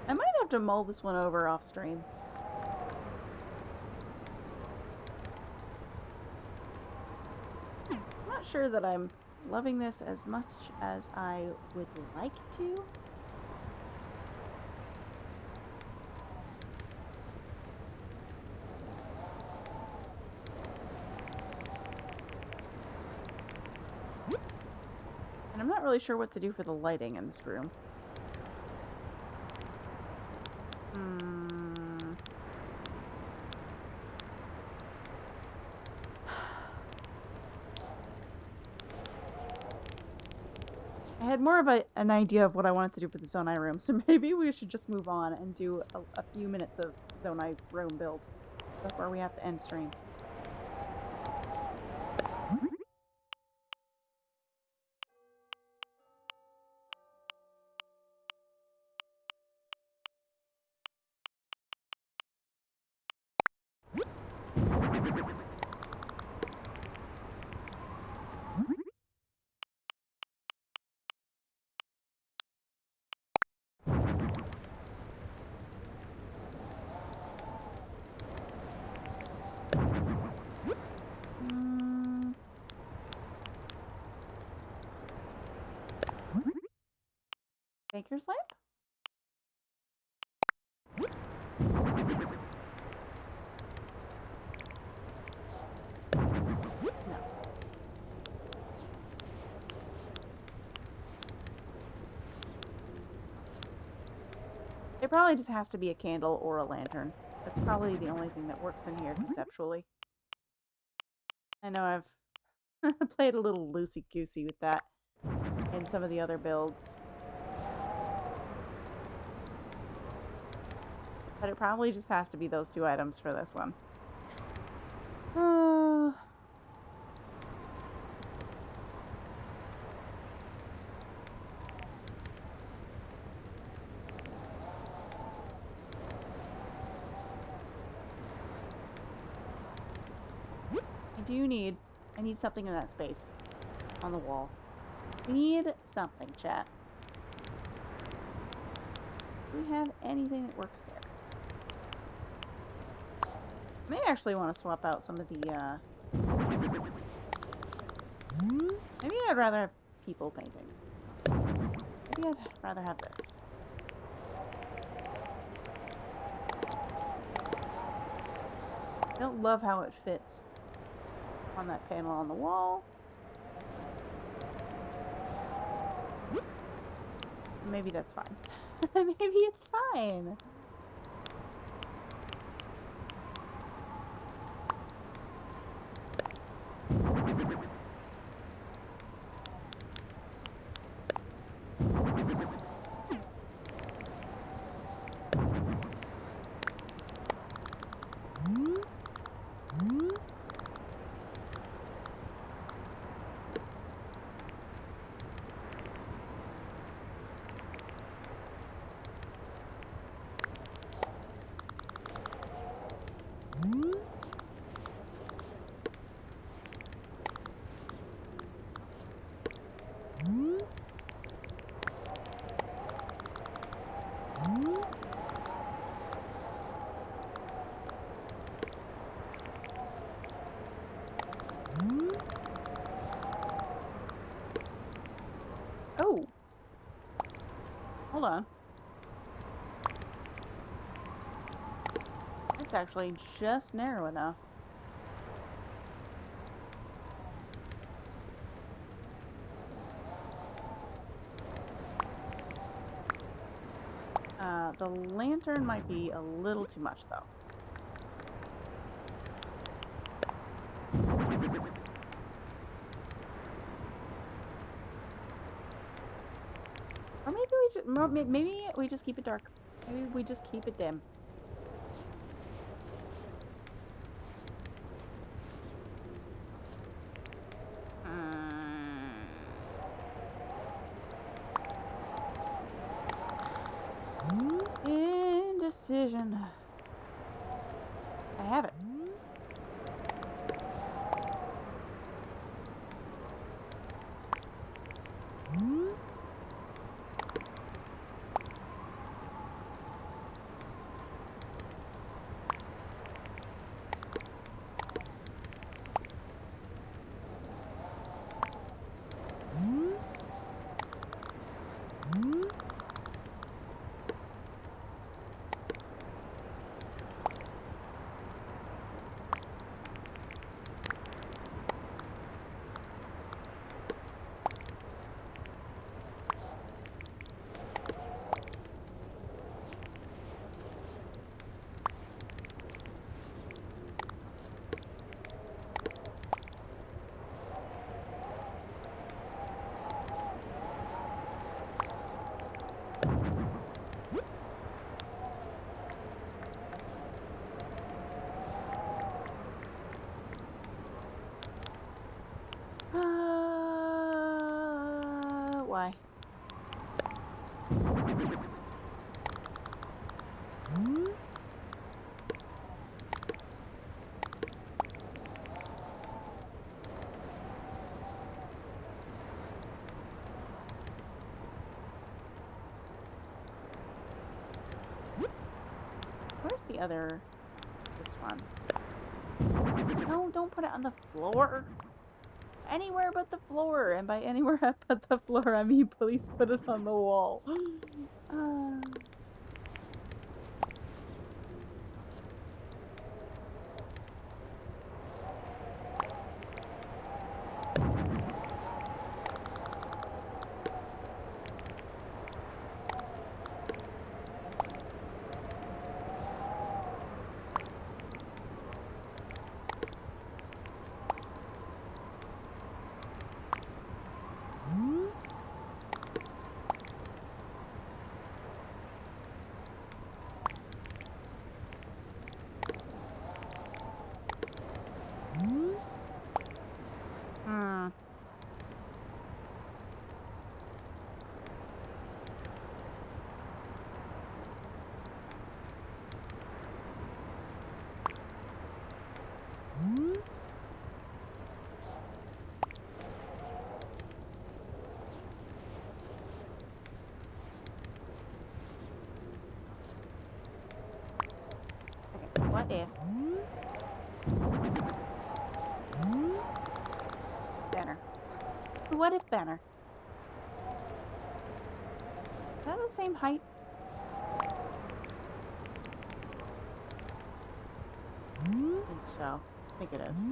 I might have to mull this one over off stream. I'm not sure that I'm loving this as much as I would like to. And I'm not really sure what to do for the lighting in this room. I had more of an idea of what I wanted to do for the Zonai room, so maybe we should just move on and do a few minutes of Zonai room build before we have to end stream. maker's lamp? No. It probably just has to be a candle or a lantern. That's probably the only thing that works in here conceptually. I know I've played a little loosey-goosey with that in some of the other builds. But it probably just has to be those two items for this one. I need something in that space on the wall. We need something, chat. Do we have anything that works there? I may actually want to swap out some of the, maybe I'd rather have people paintings. Maybe I'd rather have this. I don't love how it fits on that panel on the wall. Maybe that's fine. Maybe it's fine. Oh. Hold on. It's actually just narrow enough. The lantern might be a little too much, though. Or maybe we just keep it dark. Maybe we just keep it dim. Indecision. I have it. Why? Where's the other? This one. No, don't put it on the floor. Anywhere but the floor. And by anywhere but the floor, I mean please put it on the wall. What if? Banner. What if banner? Is that the same height? I think so. I think it is.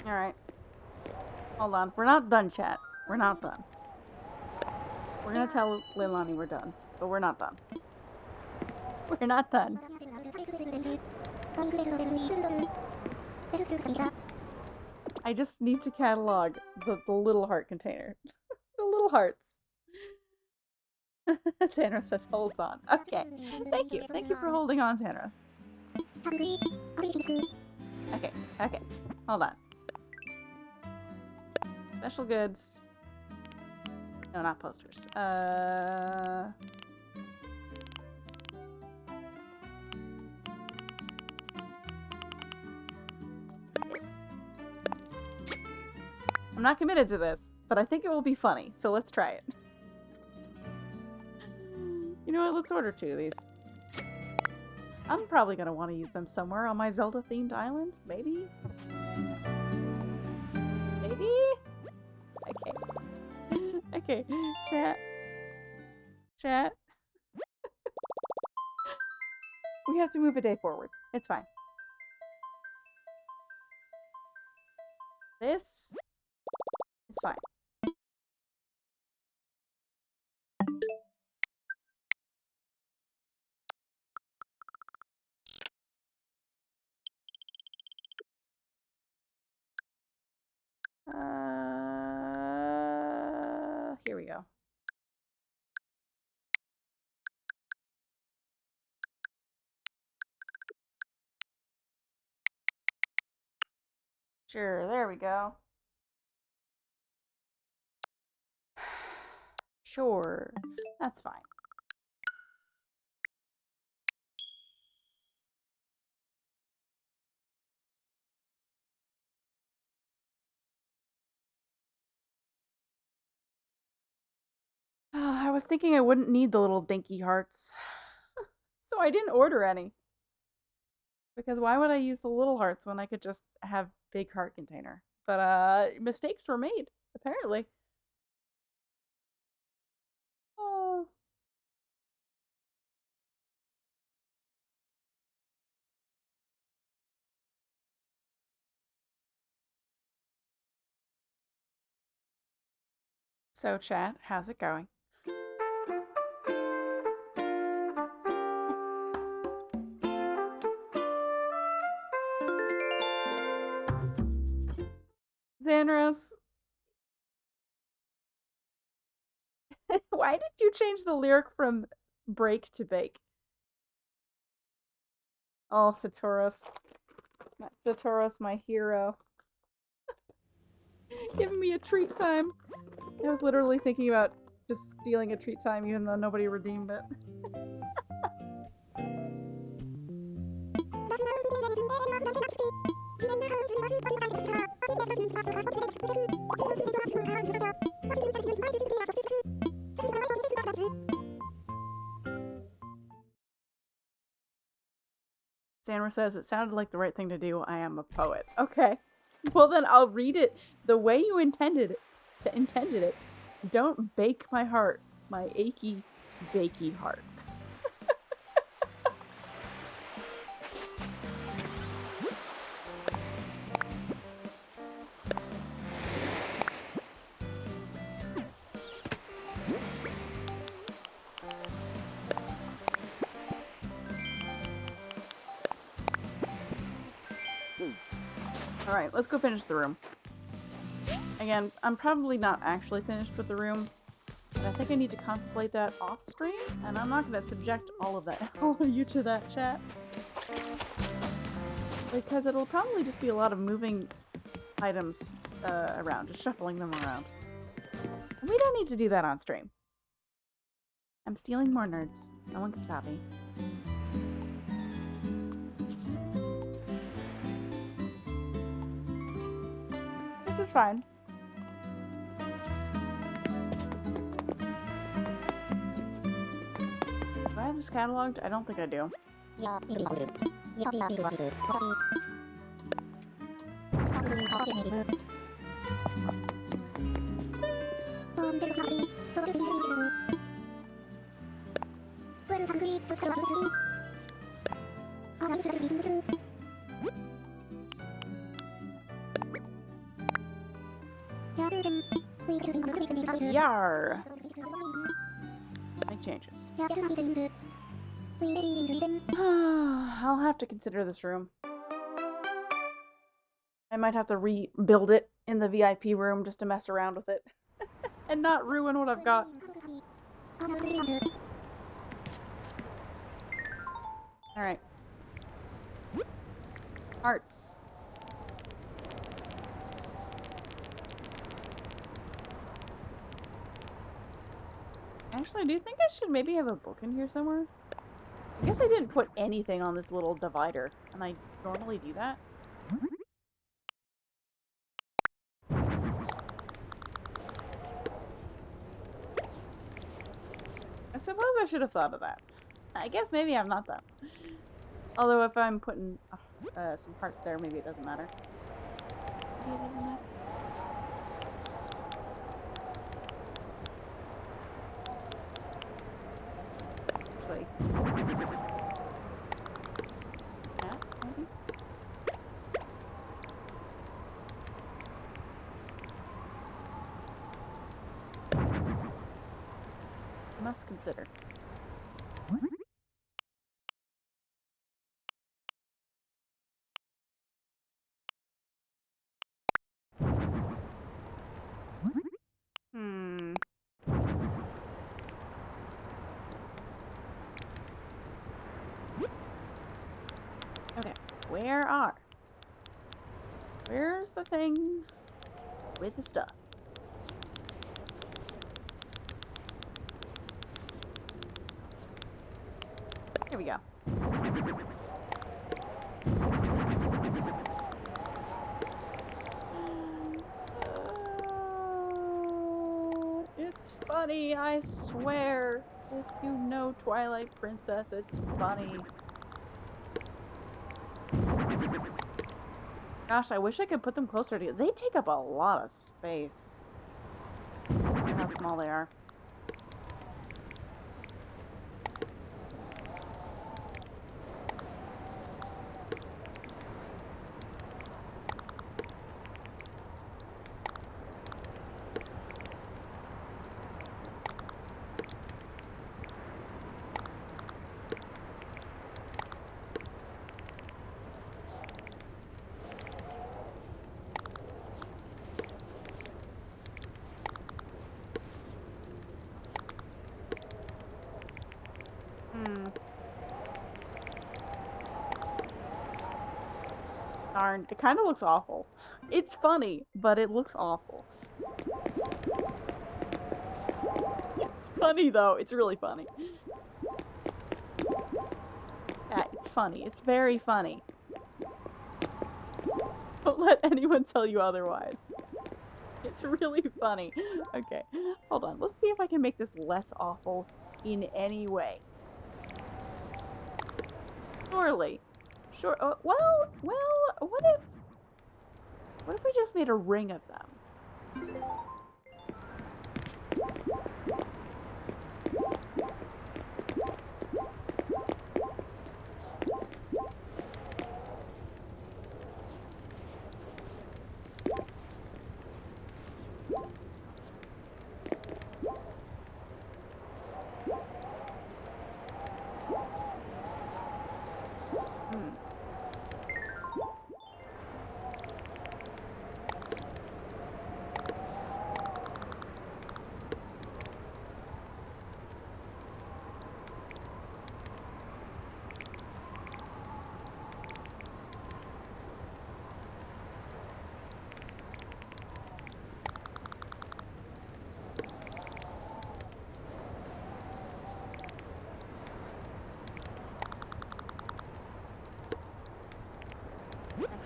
Alright. Hold on. We're not done, chat. We're not done. We're gonna tell Leilani we're done. But we're not done. We're not done. I just need to catalog the little heart container. The little hearts. Sandra says holds on. Okay. Thank you. Thank you for holding on, Sandra. Okay. Okay. Hold on. Special goods. No, not posters. Yes. I'm not committed to this, but I think it will be funny, so let's try it. You know what? Let's order 2 of these. I'm probably gonna want to use them somewhere on my Zelda-themed island. Maybe? Maybe? Okay. Okay. Chat. Chat. We have to move a day forward. It's fine. This is fine. Here we go. Sure, there we go. Sure, that's fine. I was thinking I wouldn't need the little dinky hearts. So I didn't order any. Because why would I use the little hearts when I could just have big heart container? But mistakes were made, apparently. Oh. So chat, how's it going? Xanros, why did you change the lyric from break to bake. Oh, Satoros. Satoros, my hero. Giving me a treat time. I was literally thinking about just stealing a treat time even though nobody redeemed it. Sandra says, it sounded like the right thing to do. I am a poet. Okay. Well, then I'll read it the way you intended it. Don't bake my heart, my achy, bakey heart. Alright, let's go finish the room. Again, I'm probably not actually finished with the room, but I think I need to contemplate that off stream, and I'm not going to subject all of you to that chat. Because it'll probably just be a lot of moving items around, just shuffling them around. And we don't need to do that on stream. I'm stealing more nerds. No one can stop me. This is fine. Do I have this cataloged? I don't think I do. Yar! Make changes. I'll have to consider this room. I might have to rebuild it in the VIP room just to mess around with it. And not ruin what I've got. Alright. Arts. Actually, do you think I should maybe have a book in here somewhere? I guess I didn't put anything on this little divider, and I normally do that. I suppose I should have thought of that. I guess maybe I'm not that. Although if I'm putting some parts there, maybe it doesn't matter. Maybe it doesn't matter. Actually. Yeah, maybe. Must consider. Okay, where's the thing with the stuff? Here we go. It's funny, I swear. If you know Twilight Princess, it's funny. Gosh, I wish I could put them closer together. They take up a lot of space. Look at how small they are. Darn, it kind of looks awful. It's funny, but it looks awful. It's funny, though. It's really funny. Yeah, it's funny. It's very funny. Don't let anyone tell you otherwise. It's really funny. Okay, hold on. Let's see if I can make this less awful in any way. Surely. Sure. Well, what if we just made a ring of them?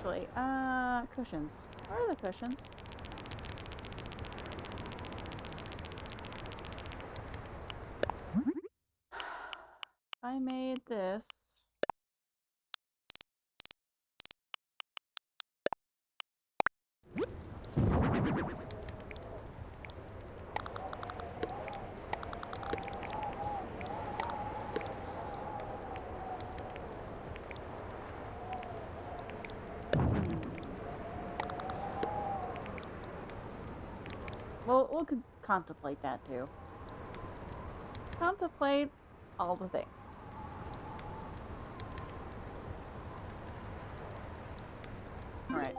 Actually, cushions. Where are the cushions? I made this. Well, we'll contemplate that too. Contemplate all the things. Alright.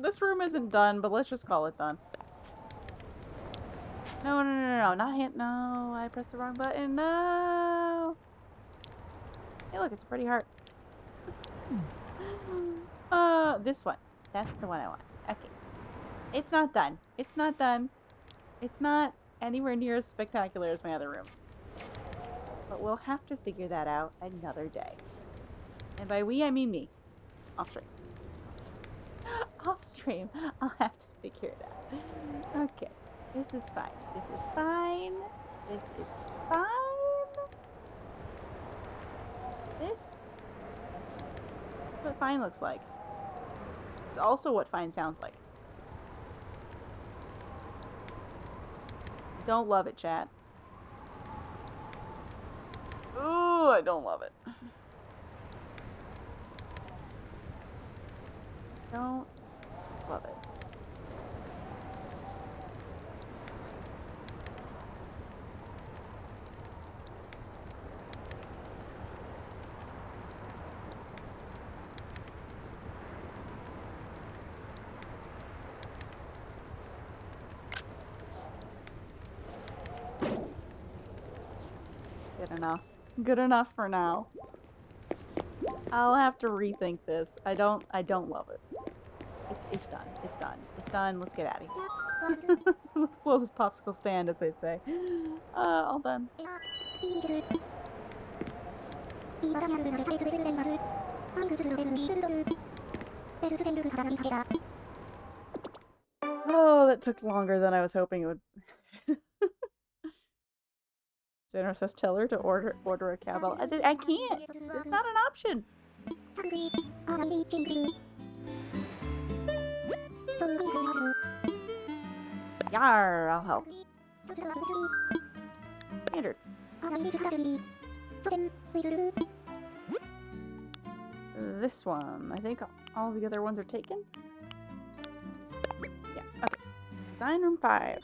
This room isn't done, but let's just call it done. No, not hit. No, I pressed the wrong button. No. Hey, look, it's a pretty heart. This one. That's the one I want. Okay. It's not done. It's not done. It's not anywhere near as spectacular as my other room. But we'll have to figure that out another day. And by we, I mean me. Off stream. Off stream. I'll have to figure it out. Okay. This is fine. This is fine. This is fine. This is what fine looks like. This is also what fine sounds like. Don't love it, chat. Ooh, I don't love it. Don't love it. Good enough. Good enough for now. I'll have to rethink this. I don't love it. It's done. It's done. It's done. Let's get out of here. Let's blow this popsicle stand, as they say. All done. Oh, that took longer than I was hoping it would. Xander says tell her to order a cab. I can't. It's not an option. Yar, I'll help. Standard. This one. I think all the other ones are taken. Yeah, okay. Design room 5.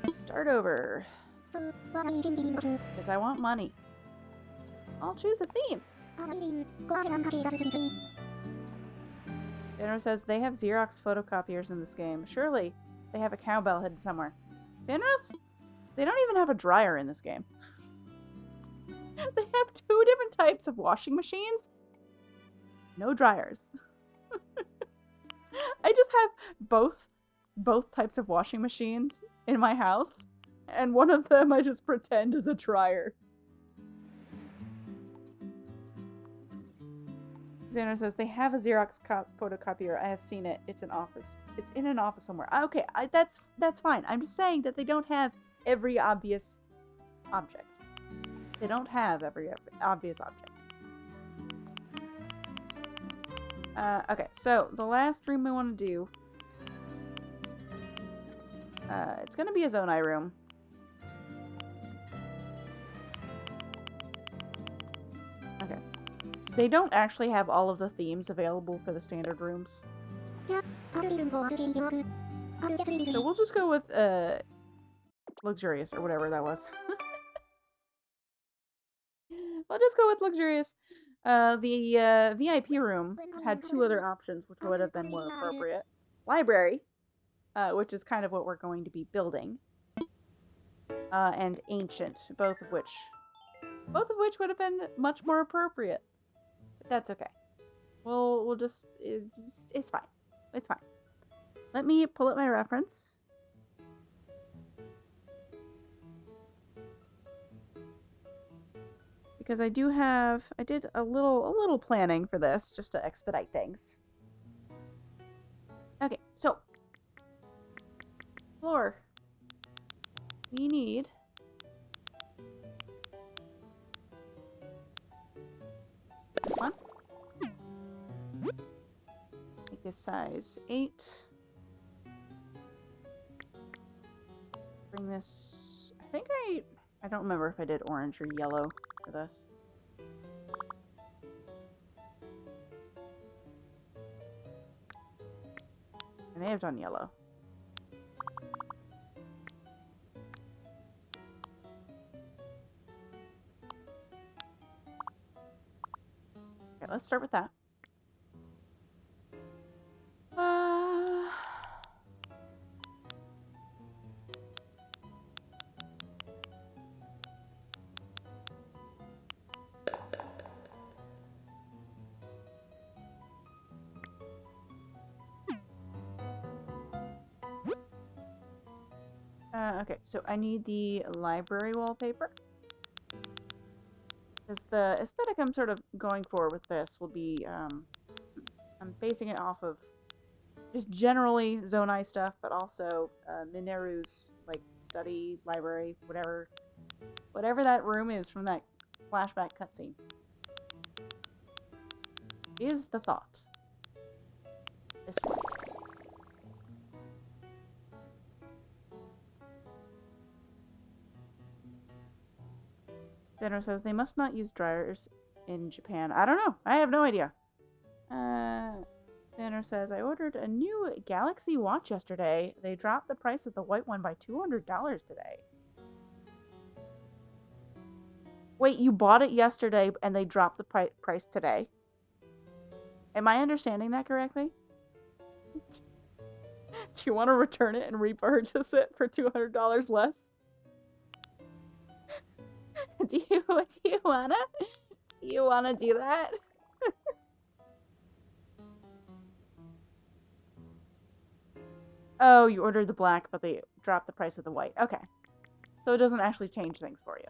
Start over. Because I want money. I'll choose a theme. Xander says they have Xerox photocopiers in this game. Surely they have a cowbell hidden somewhere. Xander? They don't even have a dryer in this game. They have 2 different types of washing machines. No dryers. I just have both types of washing machines in my house. And one of them I just pretend is a dryer. Xander says they have a Xerox photocopier. I have seen it. It's an office. It's in an office somewhere. Okay, that's fine. I'm just saying that they don't have every obvious object. They don't have every obvious object. Okay, so the last room I want to do. It's gonna be a Zonai room. Okay. They don't actually have all of the themes available for the standard rooms. So we'll just go with, luxurious, or whatever that was. We'll just go with luxurious. The VIP room had 2 other options, which would have been more appropriate. Library, which is kind of what we're going to be building. And ancient, both of which would have been much more appropriate. But that's okay. We'll just, it's fine. It's fine. Let me pull up my reference. Because I did a little planning for this, just to expedite things. Okay, so. Floor. We need. This one. Make this size 8. Bring this, I think I don't remember if I did orange or yellow for this. I may have done yellow. Okay, let's start with that. Okay, so I need the library wallpaper. Because the aesthetic I'm sort of going for with this will be, I'm basing it off of just generally Zonai stuff, but also Mineru's, like, study, library, whatever that room is from that flashback cutscene. Is the thought. This one. Xander says they must not use dryers in Japan. I don't know. I have no idea. Xander says, I ordered a new Galaxy watch yesterday. They dropped the price of the white one by $200 today. Wait, you bought it yesterday and they dropped the price today? Am I understanding that correctly? Do you want to return it and repurchase it for $200 less? Do you wanna do that? Oh, you ordered the black, but they dropped the price of the white. Okay. So it doesn't actually change things for you.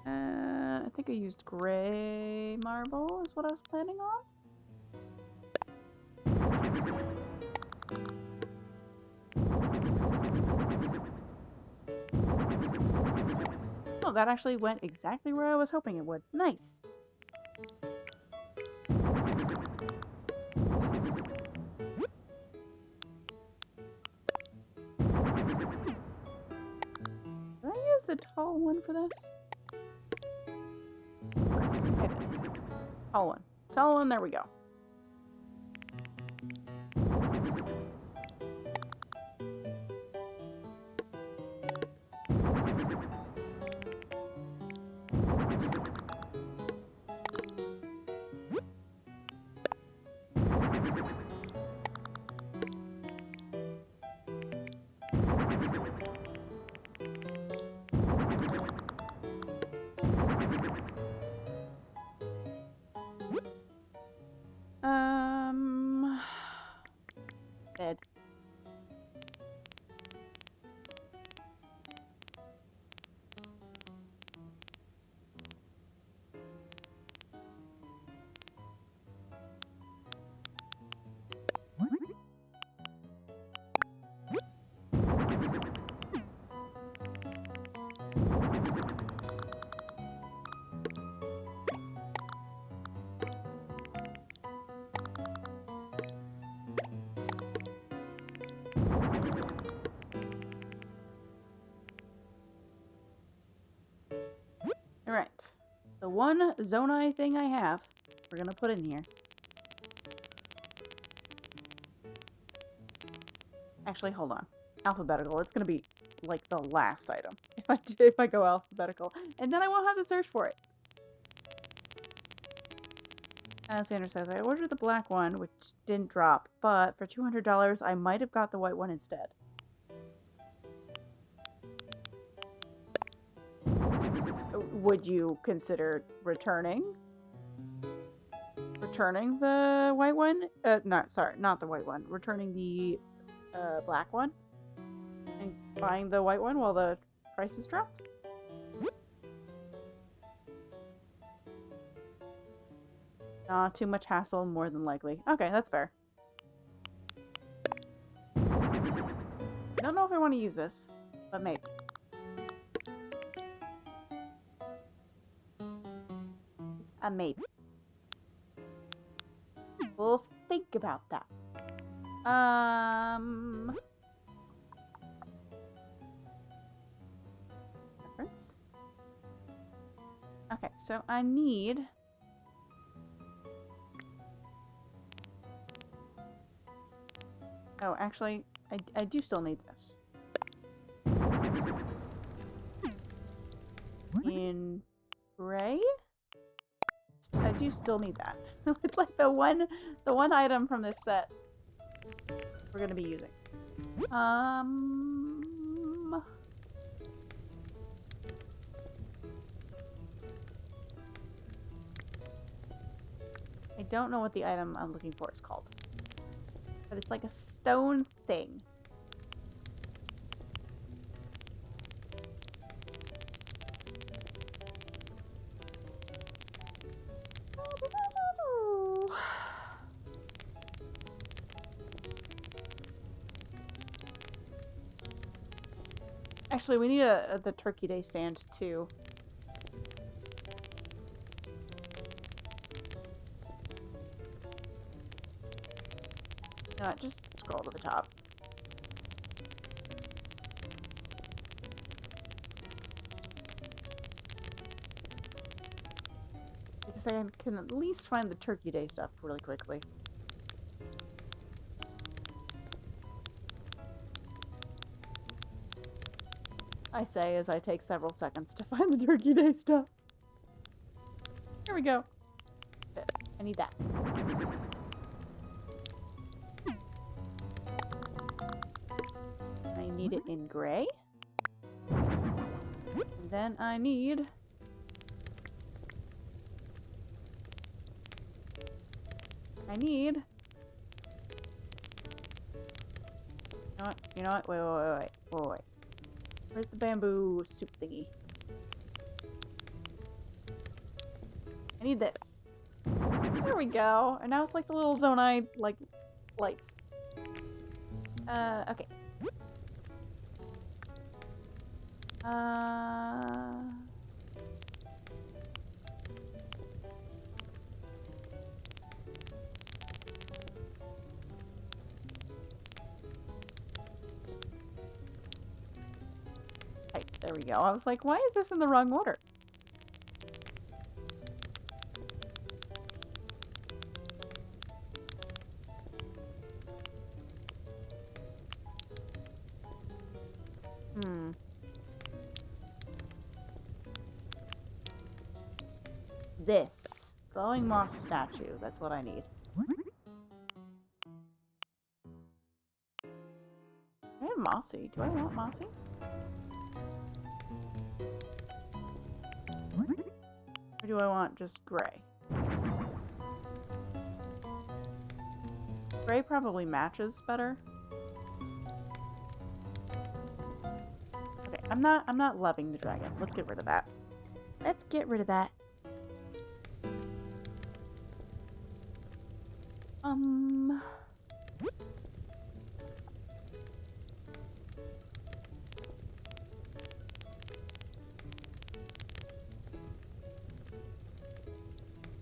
I think I used gray marble is what I was planning on. Oh, that actually went exactly where I was hoping it would. Nice. Did I use the tall one for this? I did. Tall one. Tall one, there we go. The one Zonai thing I have, we're gonna put in here. Actually, hold on. Alphabetical. It's gonna be like the last item if I go alphabetical, and then I won't have to search for it. Sandra says I ordered the black one, which didn't drop, but for $200, I might have got the white one instead. Would you consider returning the white one? Not the white one. Returning the black one and buying the white one while the price is dropped? Too much hassle, more than likely. Okay, that's fair. Don't know if I want to use this, but maybe. It's a maybe. We'll think about that. Reference. Okay, so I need... Oh, actually, I do still need this. In gray? I do still need that. It's like the one item from this set we're gonna be using. I don't know what the item I'm looking for is called. But it's like a stone thing. Actually, we need the Turkey Day stand too. No, just scroll to the top. Because I can at least find the Turkey Day stuff really quickly. I say as I take several seconds to find the Turkey Day stuff. Here we go. This. I need that. I need it in gray. And then I need... You know what? Wait. Where's the bamboo soup thingy? I need this. There we go. And now it's like the little Zonai, like, lights. Okay. Right, there we go. I was like, why is this in the wrong order? This. Glowing moss statue. That's what I need. I have mossy. Do I want mossy? Or do I want just gray? Gray probably matches better. Okay, I'm not loving the dragon. Let's get rid of that. Let's get rid of that.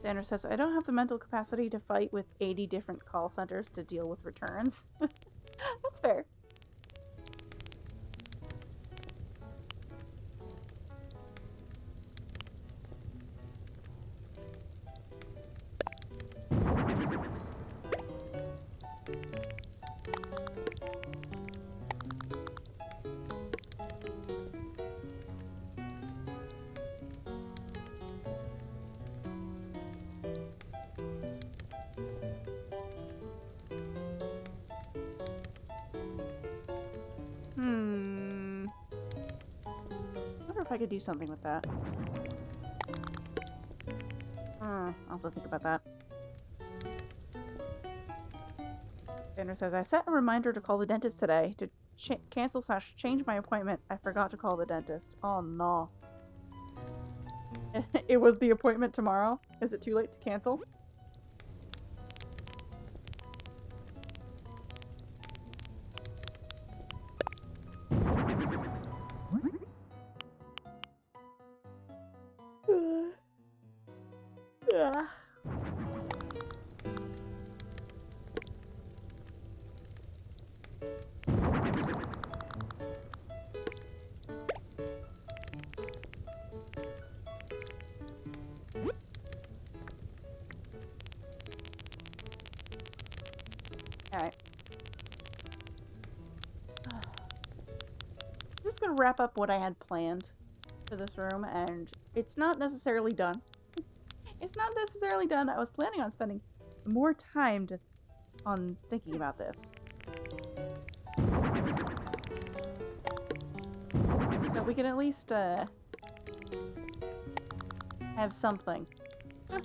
Xander says, I don't have the mental capacity to fight with 80 different call centers to deal with returns. That's fair. I could do something with that. I'll have to think about that. Tanner says, I set a reminder to call the dentist today to cancel/change my appointment. I forgot to call the dentist. Oh no. It was the appointment tomorrow? Is it too late to cancel? Alright. I'm just gonna wrap up what I had planned for this room, and it's not necessarily done. It's not necessarily done. I was planning on spending more time on thinking about this. But we can at least have something.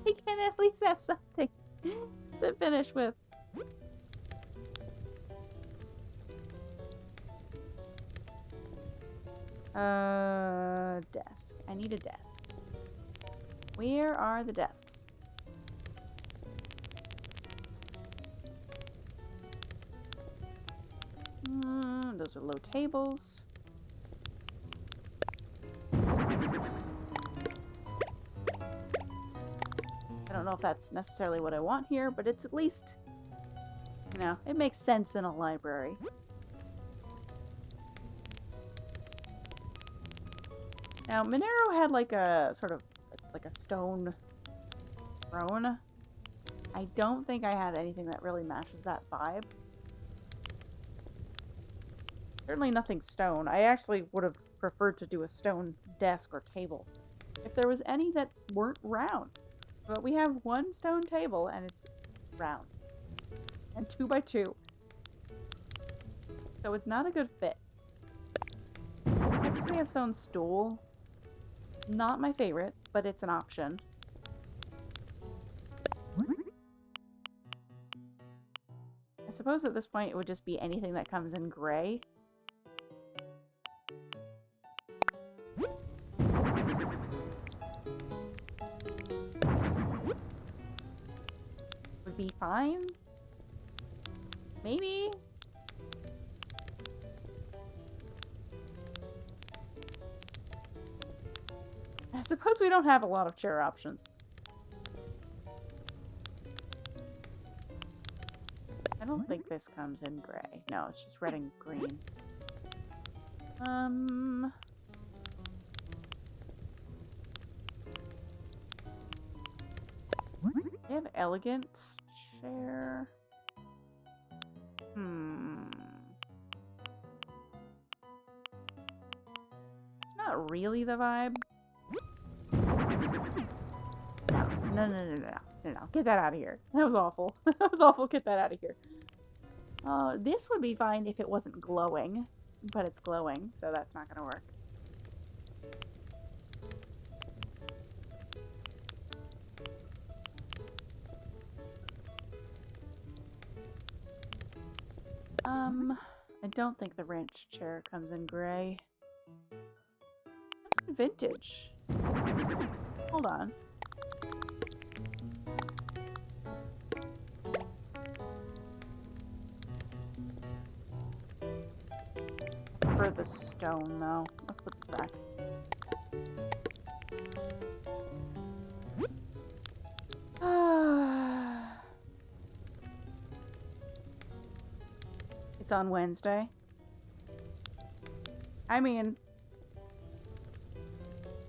We can at least have something to finish with. Desk. I need a desk. Where are the desks? Those are low tables. I don't know if that's necessarily what I want here, but it's at least, you know, it makes sense in a library. Now, Monero had like a sort of like a stone throne. I don't think I have anything that really matches that vibe. Certainly nothing stone. I actually would have preferred to do a stone desk or table if there was any that weren't round. But we have one stone table and it's round. And 2 by 2. So it's not a good fit. I think we have stone stool. Not my favorite, but it's an option. I suppose at this point it would just be anything that comes in gray. Would be fine. Maybe. I suppose we don't have a lot of chair options. I don't think this comes in gray. No, it's just red and green. We have elegant chair. It's not really the vibe. No. Get that out of here. That was awful. That was awful. Get that out of here. This would be fine if it wasn't glowing. But it's glowing, so that's not gonna work. I don't think the ranch chair comes in gray. It's vintage. Hold on. For the stone, though. Let's put this back. It's on Wednesday. I mean,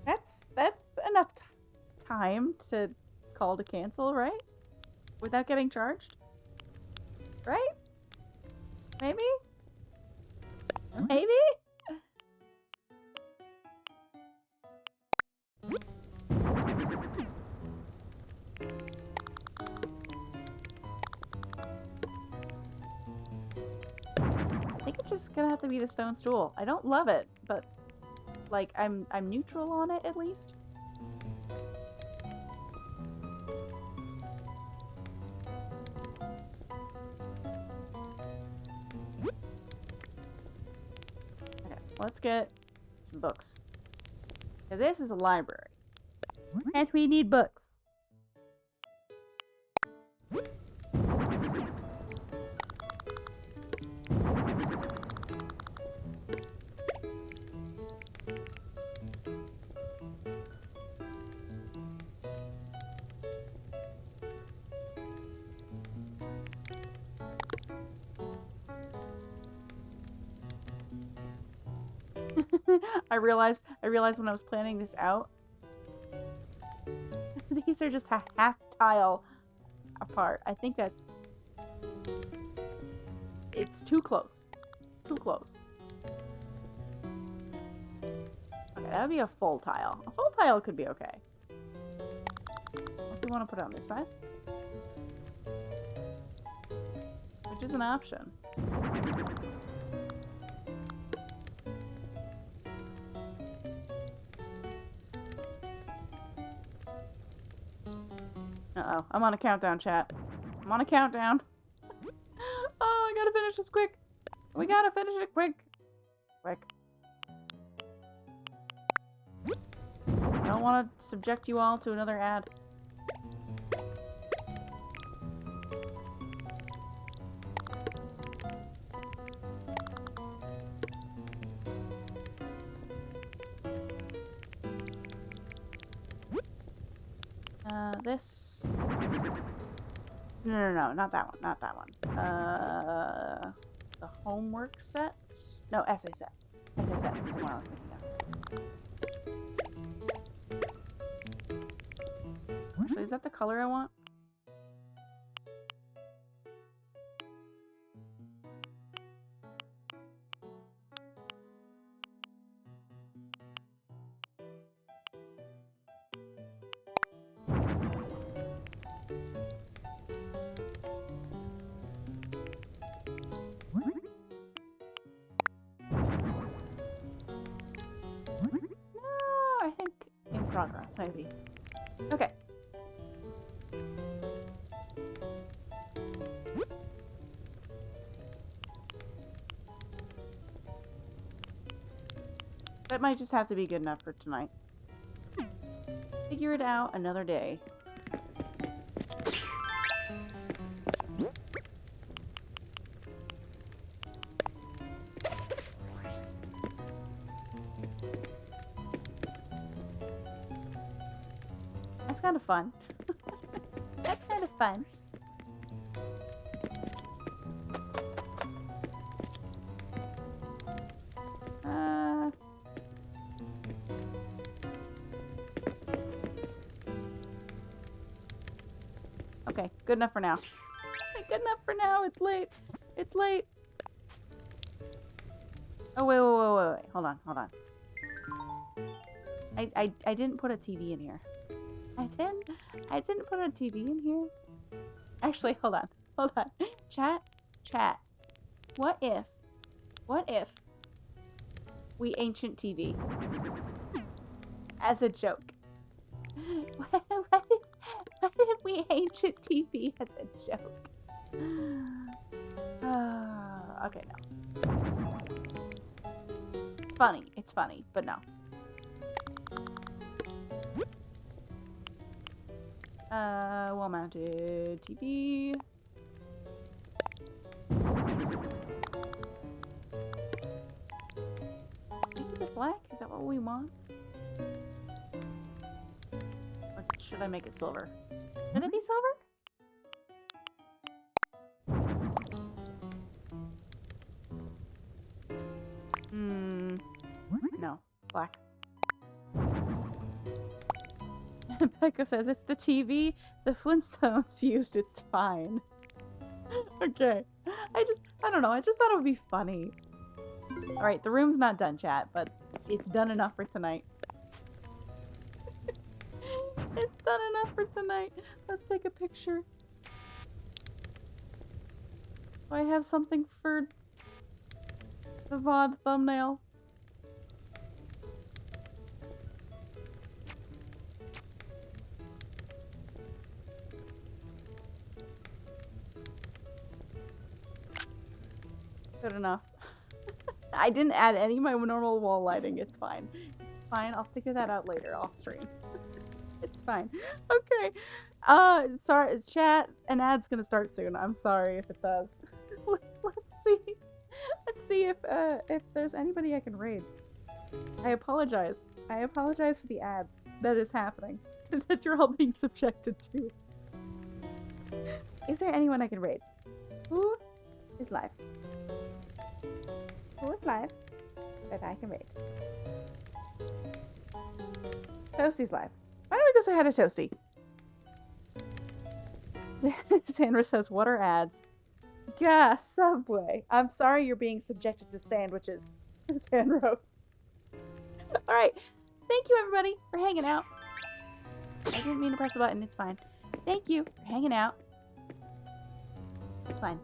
that's enough time to call to cancel, right? Without getting charged? Right? Maybe? Maybe? I think it's just gonna have to be the stone stool. I don't love it, but like, I'm neutral on it, at least. Okay, let's get some books. Because this is a library. And we need books. I realized when I was planning this out, these are just a half tile apart. I think it's too close. It's too close. Okay, that would be a full tile. A full tile could be okay. If we want to put it on this side, which is an option. Uh-oh. I'm on a countdown, chat. I'm on a countdown. Oh, I gotta finish this quick. We gotta finish it quick. Quick. I don't want to subject you all to another ad. This... No, not that one. Not that one. The homework set? No, essay set. Essay set is the one I was thinking of. Actually, is that the color I want? Progress, maybe. Okay. That might just have to be good enough for tonight. Figure it out another day. That's kind of fun. That's kind of fun. Okay, good enough for now. Good enough for now. It's late. It's late. Oh, wait. Hold on. I didn't put a TV in here. I didn't put a TV in here. Actually, hold on. Chat. What if we ancient TV? As a joke. What if we ancient TV as a joke? Okay, no. It's funny, but no. Wall-mounted TV. Make it black? Is that what we want? Or should I make it silver? Should it be silver? No. Black. Becca says, it's the TV the Flintstones used, it's fine. Okay. I don't know, I just thought it would be funny. Alright, the room's not done, chat, but it's done enough for tonight. It's done enough for tonight. Let's take a picture. Do I have something for the VOD thumbnail? Good enough. I didn't add any of my normal wall lighting. It's fine. It's fine. I'll figure that out later off stream. It's fine. Okay. Sorry, chat. An ad's gonna start soon. I'm sorry if it does. Let's see. Let's see if there's anybody I can raid. I apologize. I apologize for the ad that is happening. That you're all being subjected to. Is there anyone I can raid? Who is live? Who is live that I can raid? Toasty's live. Why don't we go say hi to Toasty? Sandra says, what are ads? Gah, Subway. I'm sorry you're being subjected to sandwiches, Sandrose. Alright. Thank you, everybody, for hanging out. I didn't mean to press the button. It's fine. Thank you for hanging out. This is fine.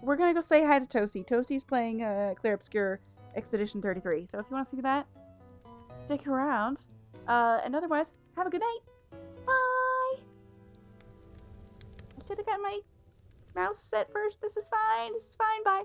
We're gonna go say hi to Toasty. Toasty's playing Clear Obscure Expedition 33. So if you want to see that, stick around. And otherwise, have a good night. Bye! I should have got my mouse set first. This is fine. This is fine. Bye.